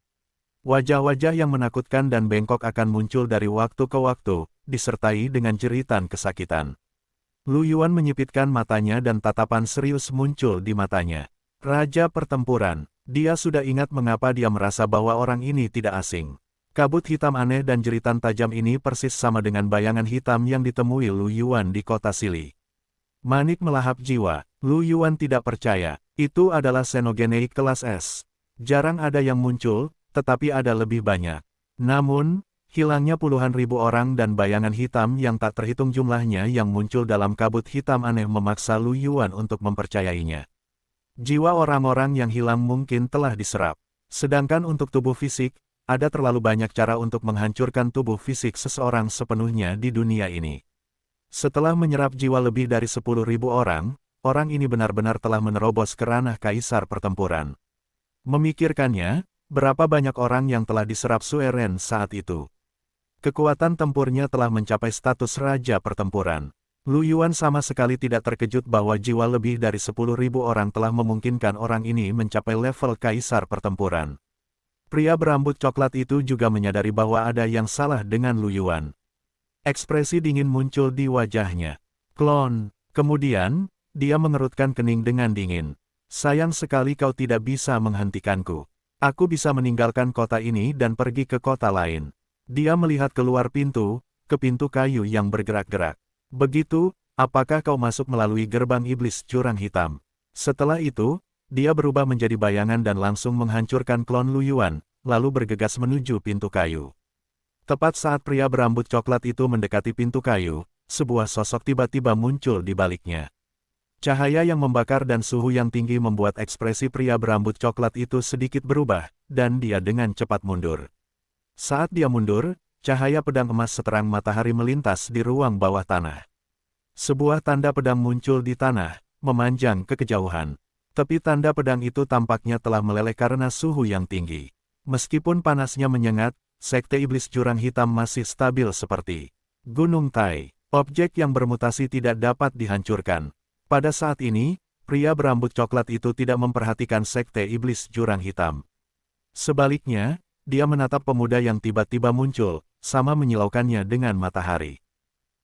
Wajah-wajah yang menakutkan dan bengkok akan muncul dari waktu ke waktu, disertai dengan jeritan kesakitan. Lu Yuan menyipitkan matanya dan tatapan serius muncul di matanya. Raja pertempuran, dia sudah ingat mengapa dia merasa bahwa orang ini tidak asing. Kabut hitam aneh dan jeritan tajam ini persis sama dengan bayangan hitam yang ditemui Lu Yuan di kota Sili. Manik melahap jiwa. Lu Yuan tidak percaya. Itu adalah Xenogenei kelas S. Jarang ada yang muncul, tetapi ada lebih banyak. Namun, hilangnya puluhan ribu orang dan bayangan hitam yang tak terhitung jumlahnya yang muncul dalam kabut hitam aneh memaksa Lu Yuan untuk mempercayainya. Jiwa orang-orang yang hilang mungkin telah diserap. Sedangkan untuk tubuh fisik, ada terlalu banyak cara untuk menghancurkan tubuh fisik seseorang sepenuhnya di dunia ini. Setelah menyerap jiwa lebih dari 10.000 orang, orang ini benar-benar telah menerobos ke ranah kaisar pertempuran. Memikirkannya, berapa banyak orang yang telah diserap Sue Ren saat itu. Kekuatan tempurnya telah mencapai status raja pertempuran. Lu Yuan sama sekali tidak terkejut bahwa jiwa lebih dari 10.000 orang telah memungkinkan orang ini mencapai level kaisar pertempuran. Pria berambut coklat itu juga menyadari bahwa ada yang salah dengan Lu Yuan. Ekspresi dingin muncul di wajahnya. "Klon." Kemudian, dia mengerutkan kening dengan dingin. "Sayang sekali kau tidak bisa menghentikanku. Aku bisa meninggalkan kota ini dan pergi ke kota lain." Dia melihat keluar pintu, ke pintu kayu yang bergerak-gerak. Begitu, Apakah kau masuk melalui gerbang iblis jurang hitam? Setelah itu, dia berubah menjadi bayangan dan langsung menghancurkan klon Lu Yuan, lalu bergegas menuju pintu kayu. Tepat saat pria berambut coklat itu mendekati pintu kayu, sebuah sosok tiba-tiba muncul di baliknya. Cahaya yang membakar dan suhu yang tinggi membuat ekspresi pria berambut coklat itu sedikit berubah, dan dia dengan cepat mundur. Saat dia mundur, cahaya pedang emas seterang matahari melintas di ruang bawah tanah. Sebuah tanda pedang muncul di tanah, memanjang ke kejauhan. Tepi tanda pedang itu tampaknya telah meleleh karena suhu yang tinggi. Meskipun panasnya menyengat, sekte iblis jurang hitam masih stabil seperti Gunung Tai. Objek yang bermutasi tidak dapat dihancurkan. Pada saat ini, pria berambut coklat itu tidak memperhatikan sekte iblis jurang hitam. Sebaliknya, dia menatap pemuda yang tiba-tiba muncul, sama menyilaukannya dengan matahari.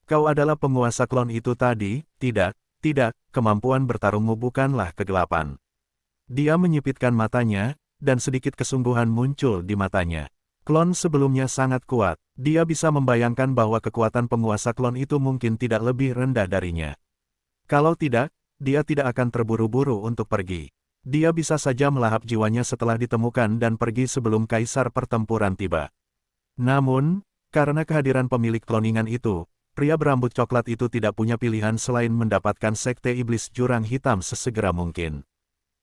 Kau adalah penguasa klon itu tadi, tidak, kemampuan bertarungmu bukanlah kegelapan. Dia menyipitkan matanya, dan sedikit kesungguhan muncul di matanya. Klon sebelumnya sangat kuat, dia bisa membayangkan bahwa kekuatan penguasa klon itu mungkin tidak lebih rendah darinya. Kalau tidak, dia tidak akan terburu-buru untuk pergi. Dia bisa saja melahap jiwanya setelah ditemukan dan pergi sebelum kaisar pertempuran tiba. Namun, karena kehadiran pemilik kloningan itu, pria berambut coklat itu tidak punya pilihan selain mendapatkan sekte iblis jurang hitam sesegera mungkin.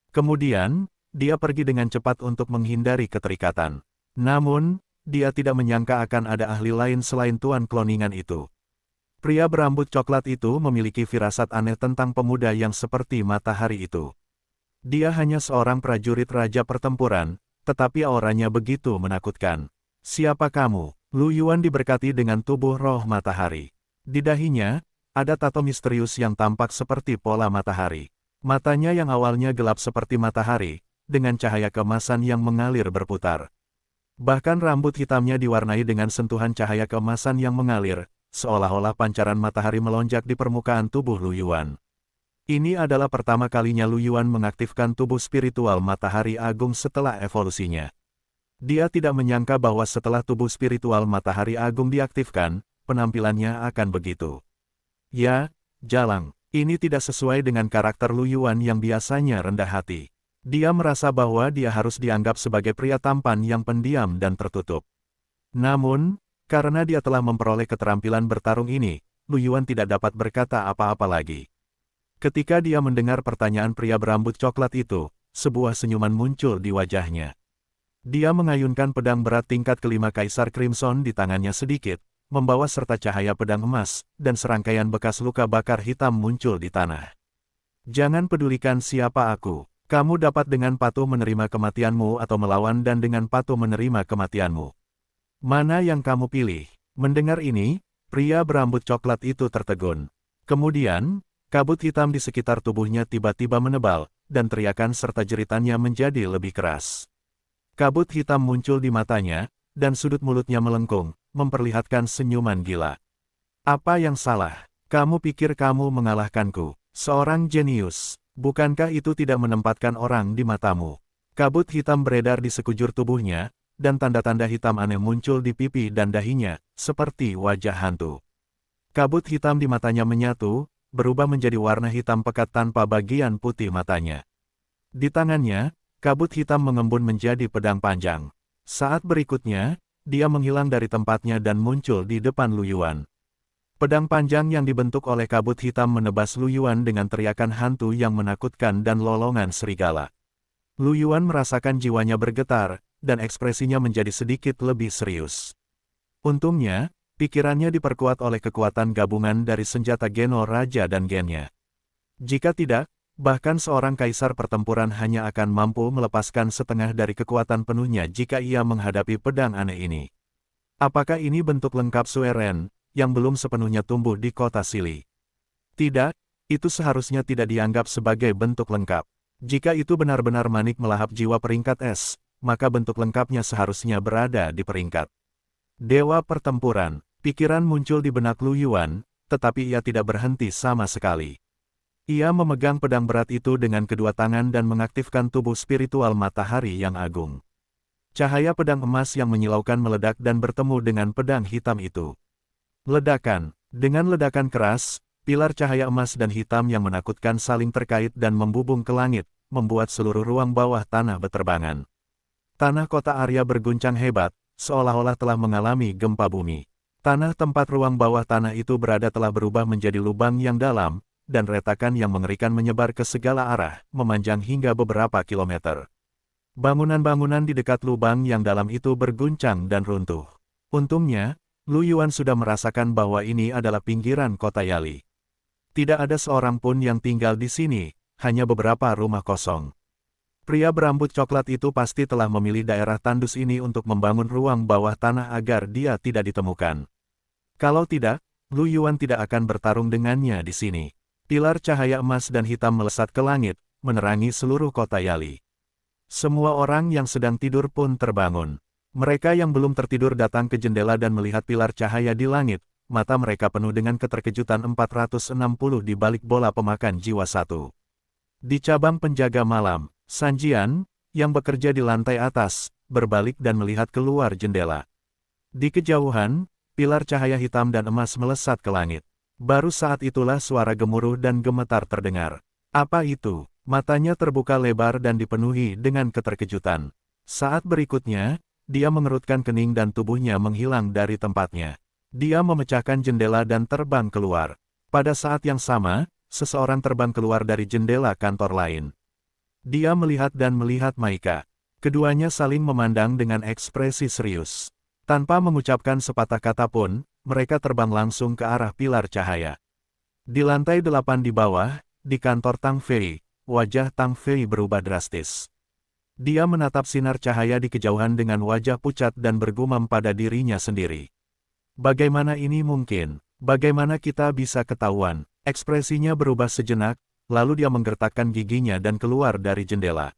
Kemudian, dia pergi dengan cepat untuk menghindari keterikatan. Namun, dia tidak menyangka akan ada ahli lain selain tuan kloningan itu. Pria berambut coklat itu memiliki firasat aneh tentang pemuda yang seperti matahari itu. Dia hanya seorang prajurit raja pertempuran, tetapi auranya begitu menakutkan. Siapa kamu? Lu Yuan diberkati dengan tubuh roh matahari. Di dahinya, ada tato misterius yang tampak seperti pola matahari. Matanya yang awalnya gelap seperti matahari, dengan cahaya keemasan yang mengalir berputar. Bahkan rambut hitamnya diwarnai dengan sentuhan cahaya keemasan yang mengalir, seolah-olah pancaran matahari melonjak di permukaan tubuh Lu Yuan. Ini adalah pertama kalinya Lu Yuan mengaktifkan tubuh spiritual matahari agung setelah evolusinya. Dia tidak menyangka bahwa setelah tubuh spiritual matahari agung diaktifkan, penampilannya akan begitu. Ya, jalang, ini tidak sesuai dengan karakter Lu Yuan yang biasanya rendah hati. Dia merasa bahwa dia harus dianggap sebagai pria tampan yang pendiam dan tertutup. Namun, karena dia telah memperoleh keterampilan bertarung ini, Lu Yuan tidak dapat berkata apa-apa lagi. Ketika dia mendengar pertanyaan pria berambut coklat itu, sebuah senyuman muncul di wajahnya. Dia mengayunkan pedang berat tingkat kelima Kaisar Crimson di tangannya sedikit, membawa serta cahaya pedang emas, dan serangkaian bekas luka bakar hitam muncul di tanah. Jangan pedulikan siapa aku. Kamu dapat dengan patuh menerima kematianmu atau melawan dan dengan patuh menerima kematianmu. Mana yang kamu pilih? Mendengar ini, pria berambut coklat itu tertegun. Kemudian, kabut hitam di sekitar tubuhnya tiba-tiba menebal, dan teriakan serta jeritannya menjadi lebih keras. Kabut hitam muncul di matanya, dan sudut mulutnya melengkung, memperlihatkan senyuman gila. Apa yang salah? Kamu pikir kamu mengalahkanku? Seorang jenius. Bukankah itu tidak menempatkan orang di matamu? Kabut hitam beredar di sekujur tubuhnya, dan tanda-tanda hitam aneh muncul di pipi dan dahinya, seperti wajah hantu. Kabut hitam di matanya menyatu, berubah menjadi warna hitam pekat tanpa bagian putih matanya. Di tangannya, kabut hitam mengembun menjadi pedang panjang. Saat berikutnya, dia menghilang dari tempatnya dan muncul di depan Lu Yuan. Pedang panjang yang dibentuk oleh kabut hitam menebas Lu Yuan dengan teriakan hantu yang menakutkan dan lolongan serigala. Lu Yuan merasakan jiwanya bergetar, dan ekspresinya menjadi sedikit lebih serius. Untungnya, pikirannya diperkuat oleh kekuatan gabungan dari senjata Geno Raja dan gennya. Jika tidak, bahkan seorang kaisar pertempuran hanya akan mampu melepaskan setengah dari kekuatan penuhnya jika ia menghadapi pedang aneh ini. Apakah ini bentuk lengkap Sueren, yang belum sepenuhnya tumbuh di kota Sili? Tidak, itu seharusnya tidak dianggap sebagai bentuk lengkap. Jika itu benar-benar manik melahap jiwa peringkat es, maka bentuk lengkapnya seharusnya berada di peringkat Dewa Pertempuran. Pikiran muncul di benak Lu Yuan, tetapi ia tidak berhenti sama sekali. Ia memegang pedang berat itu dengan kedua tangan dan mengaktifkan tubuh spiritual matahari yang agung. Cahaya pedang emas yang menyilaukan meledak dan bertemu dengan pedang hitam itu. Ledakan. Dengan ledakan keras, Pilar cahaya emas dan hitam yang menakutkan saling terkait dan membubung ke langit, membuat seluruh ruang bawah tanah berterbangan. Tanah kota Arya berguncang hebat, seolah-olah telah mengalami gempa bumi. Tanah tempat ruang bawah tanah itu berada telah berubah menjadi lubang yang dalam, dan retakan yang mengerikan menyebar ke segala arah, memanjang hingga beberapa kilometer. Bangunan-bangunan di dekat lubang yang dalam itu berguncang dan runtuh. Untungnya, Lu Yuan sudah merasakan bahwa ini adalah pinggiran kota Yali. Tidak ada seorang pun yang tinggal di sini, hanya beberapa rumah kosong. Pria berambut coklat itu pasti telah memilih daerah tandus ini untuk membangun ruang bawah tanah agar dia tidak ditemukan. Kalau tidak, Lu Yuan tidak akan bertarung dengannya di sini. Pilar cahaya emas dan hitam melesat ke langit, menerangi seluruh kota Yali. Semua orang yang sedang tidur pun terbangun. Mereka yang belum tertidur datang ke jendela dan melihat pilar cahaya di langit, mata mereka penuh dengan keterkejutan 460 di balik bola pemakan jiwa satu. Di cabang penjaga malam, Sanjian, yang bekerja di lantai atas, berbalik dan melihat keluar jendela. Di kejauhan, pilar cahaya hitam dan emas melesat ke langit. Baru saat itulah suara gemuruh dan gemetar terdengar. Apa itu? Matanya terbuka lebar dan dipenuhi dengan keterkejutan. Saat berikutnya, dia mengerutkan kening dan tubuhnya menghilang dari tempatnya. Dia memecahkan jendela dan terbang keluar. Pada saat yang sama, seseorang terbang keluar dari jendela kantor lain. Dia melihat dan melihat Maika. Keduanya saling memandang dengan ekspresi serius. Tanpa mengucapkan sepatah kata pun, mereka terbang langsung ke arah pilar cahaya. Di lantai 8 di bawah, di kantor Tang Fei, wajah Tang Fei berubah drastis. Dia menatap sinar cahaya di kejauhan dengan wajah pucat dan bergumam pada dirinya sendiri. Bagaimana ini mungkin? Bagaimana kita bisa ketahuan? Ekspresinya berubah sejenak, lalu dia menggertakkan giginya dan keluar dari jendela.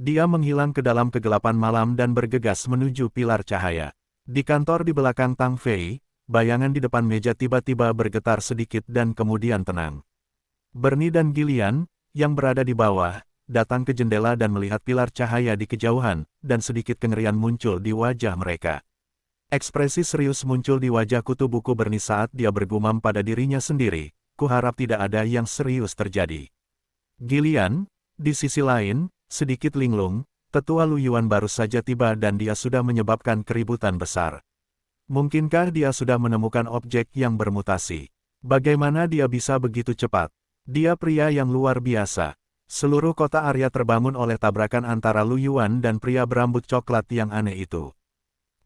Dia menghilang ke dalam kegelapan malam dan bergegas menuju pilar cahaya. Di kantor di belakang Tang Fei, bayangan di depan meja tiba-tiba bergetar sedikit dan kemudian tenang. Bernie dan Gillian, yang berada di bawah, datang ke jendela dan melihat pilar cahaya di kejauhan, dan sedikit kengerian muncul di wajah mereka. Ekspresi serius muncul di wajah kutu buku Bernie saat dia bergumam pada dirinya sendiri, kuharap tidak ada yang serius terjadi. Gillian, di sisi lain, sedikit linglung, tetua Lu Yuan baru saja tiba dan dia sudah menyebabkan keributan besar. Mungkinkah dia sudah menemukan objek yang bermutasi? Bagaimana dia bisa begitu cepat? Dia pria yang luar biasa. Seluruh kota Arya terbangun oleh tabrakan antara Lu Yuan dan pria berambut coklat yang aneh itu.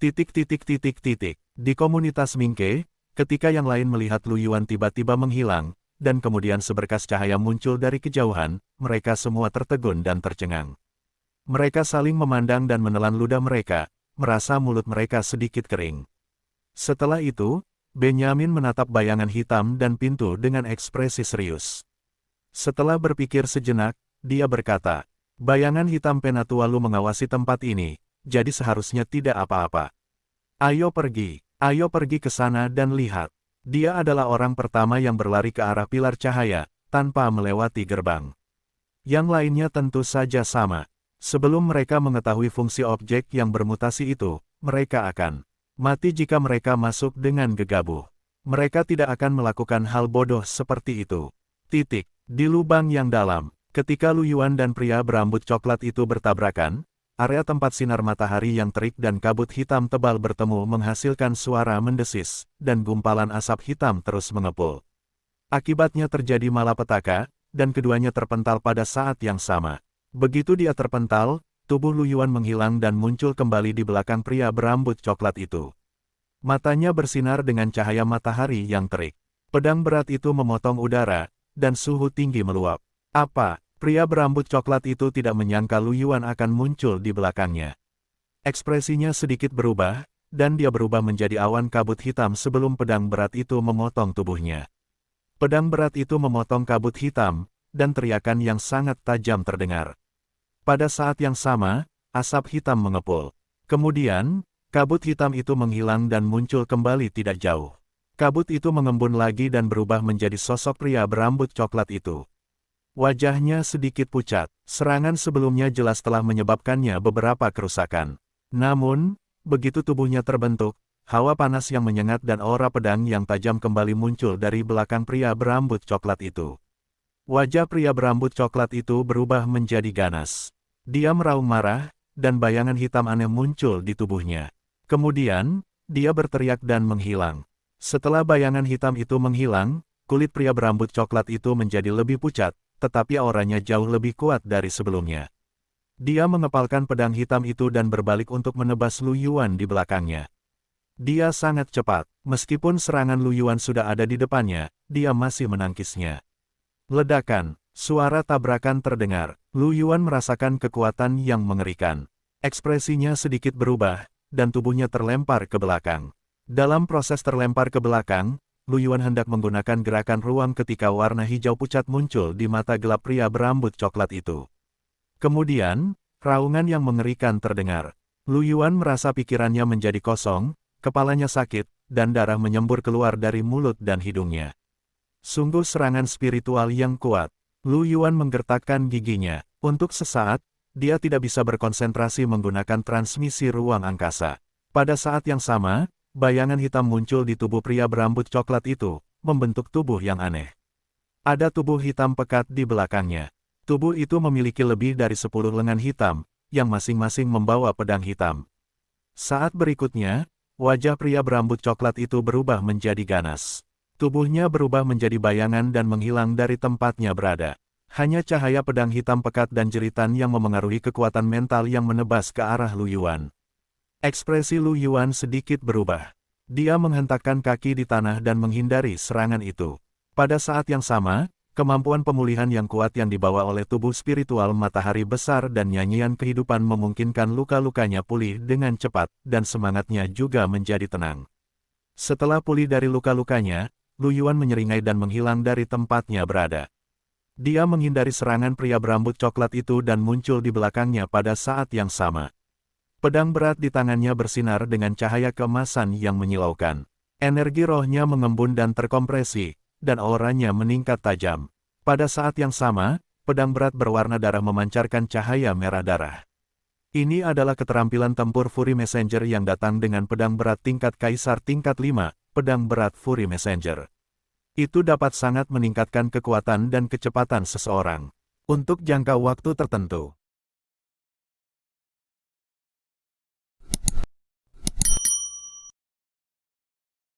Di komunitas Mingke, ketika yang lain melihat Lu Yuan tiba-tiba menghilang, dan kemudian seberkas cahaya muncul dari kejauhan, mereka semua tertegun dan tercengang. Mereka saling memandang dan menelan ludah mereka, merasa mulut mereka sedikit kering. Setelah itu, Benyamin menatap bayangan hitam dan pintu dengan ekspresi serius. Setelah berpikir sejenak, dia berkata, bayangan hitam Penatualu mengawasi tempat ini, jadi seharusnya tidak apa-apa. Ayo pergi ke sana dan lihat. Dia adalah orang pertama yang berlari ke arah pilar cahaya, tanpa melewati gerbang. Yang lainnya tentu saja sama. Sebelum mereka mengetahui fungsi objek yang bermutasi itu, mereka akan mati jika mereka masuk dengan gegabah. Mereka tidak akan melakukan hal bodoh seperti itu. Di lubang yang dalam, ketika Lu Yuan dan pria berambut coklat itu bertabrakan, area tempat sinar matahari yang terik dan kabut hitam tebal bertemu menghasilkan suara mendesis, dan gumpalan asap hitam terus mengepul. Akibatnya terjadi malapetaka, dan keduanya terpental pada saat yang sama. Begitu dia terpental, tubuh Lu Yuan menghilang dan muncul kembali di belakang pria berambut coklat itu. Matanya bersinar dengan cahaya matahari yang terik. Pedang berat itu memotong udara, dan suhu tinggi meluap. Apa? Pria berambut coklat itu tidak menyangka Lu Yuan akan muncul di belakangnya. Ekspresinya sedikit berubah, dan dia berubah menjadi awan kabut hitam sebelum pedang berat itu memotong tubuhnya. Pedang berat itu memotong kabut hitam, dan teriakan yang sangat tajam terdengar. Pada saat yang sama, asap hitam mengepul. Kemudian, kabut hitam itu menghilang dan muncul kembali tidak jauh. Kabut itu mengembun lagi dan berubah menjadi sosok pria berambut coklat itu. Wajahnya sedikit pucat, serangan sebelumnya jelas telah menyebabkannya beberapa kerusakan. Namun, begitu tubuhnya terbentuk, Hawa panas yang menyengat dan aura pedang yang tajam kembali muncul dari belakang pria berambut coklat itu. Wajah pria berambut coklat itu berubah menjadi ganas. Dia meraung marah, dan bayangan hitam aneh muncul di tubuhnya. Kemudian, dia berteriak dan menghilang. Setelah bayangan hitam itu menghilang, kulit pria berambut coklat itu menjadi lebih pucat, tetapi auranya jauh lebih kuat dari sebelumnya. Dia mengepalkan pedang hitam itu dan berbalik untuk menebas Lu Yuan di belakangnya. Dia sangat cepat, meskipun serangan Lu Yuan sudah ada di depannya, dia masih menangkisnya. Ledakan, suara tabrakan terdengar. Lu Yuan merasakan kekuatan yang mengerikan. Ekspresinya sedikit berubah, dan tubuhnya terlempar ke belakang. Dalam proses terlempar ke belakang, Lu Yuan hendak menggunakan gerakan ruang ketika warna hijau pucat muncul di mata gelap pria berambut coklat itu. Kemudian, raungan yang mengerikan terdengar. Lu Yuan merasa pikirannya menjadi kosong, kepalanya sakit, dan darah menyembur keluar dari mulut dan hidungnya. Sungguh serangan spiritual yang kuat. Lu Yuan menggertakkan giginya. Untuk sesaat, dia tidak bisa berkonsentrasi menggunakan transmisi ruang angkasa. Pada saat yang sama, bayangan hitam muncul di tubuh pria berambut coklat itu, membentuk tubuh yang aneh. Ada tubuh hitam pekat di belakangnya. Tubuh itu memiliki lebih dari 10 lengan hitam, yang masing-masing membawa pedang hitam. Saat berikutnya, wajah pria berambut coklat itu berubah menjadi ganas. Tubuhnya berubah menjadi bayangan dan menghilang dari tempatnya berada. Hanya cahaya pedang hitam pekat dan jeritan yang memengaruhi kekuatan mental yang menebas ke arah Lu Yuan. Ekspresi Lu Yuan sedikit berubah. Dia menghentakkan kaki di tanah dan menghindari serangan itu. Pada saat yang sama, kemampuan pemulihan yang kuat yang dibawa oleh tubuh spiritual matahari besar dan nyanyian kehidupan memungkinkan luka-lukanya pulih dengan cepat, dan semangatnya juga menjadi tenang. Setelah pulih dari luka-lukanya, Lu Yuan menyeringai dan menghilang dari tempatnya berada. Dia menghindari serangan pria berambut coklat itu dan muncul di belakangnya pada saat yang sama. Pedang berat di tangannya bersinar dengan cahaya keemasan yang menyilaukan. Energi rohnya mengembun dan terkompresi, dan auranya meningkat tajam. Pada saat yang sama, pedang berat berwarna darah memancarkan cahaya merah darah. Ini adalah keterampilan tempur Fury Messenger yang datang dengan pedang berat tingkat Kaisar tingkat 5, pedang berat Fury Messenger. Itu dapat sangat meningkatkan kekuatan dan kecepatan seseorang. Untuk jangka waktu tertentu,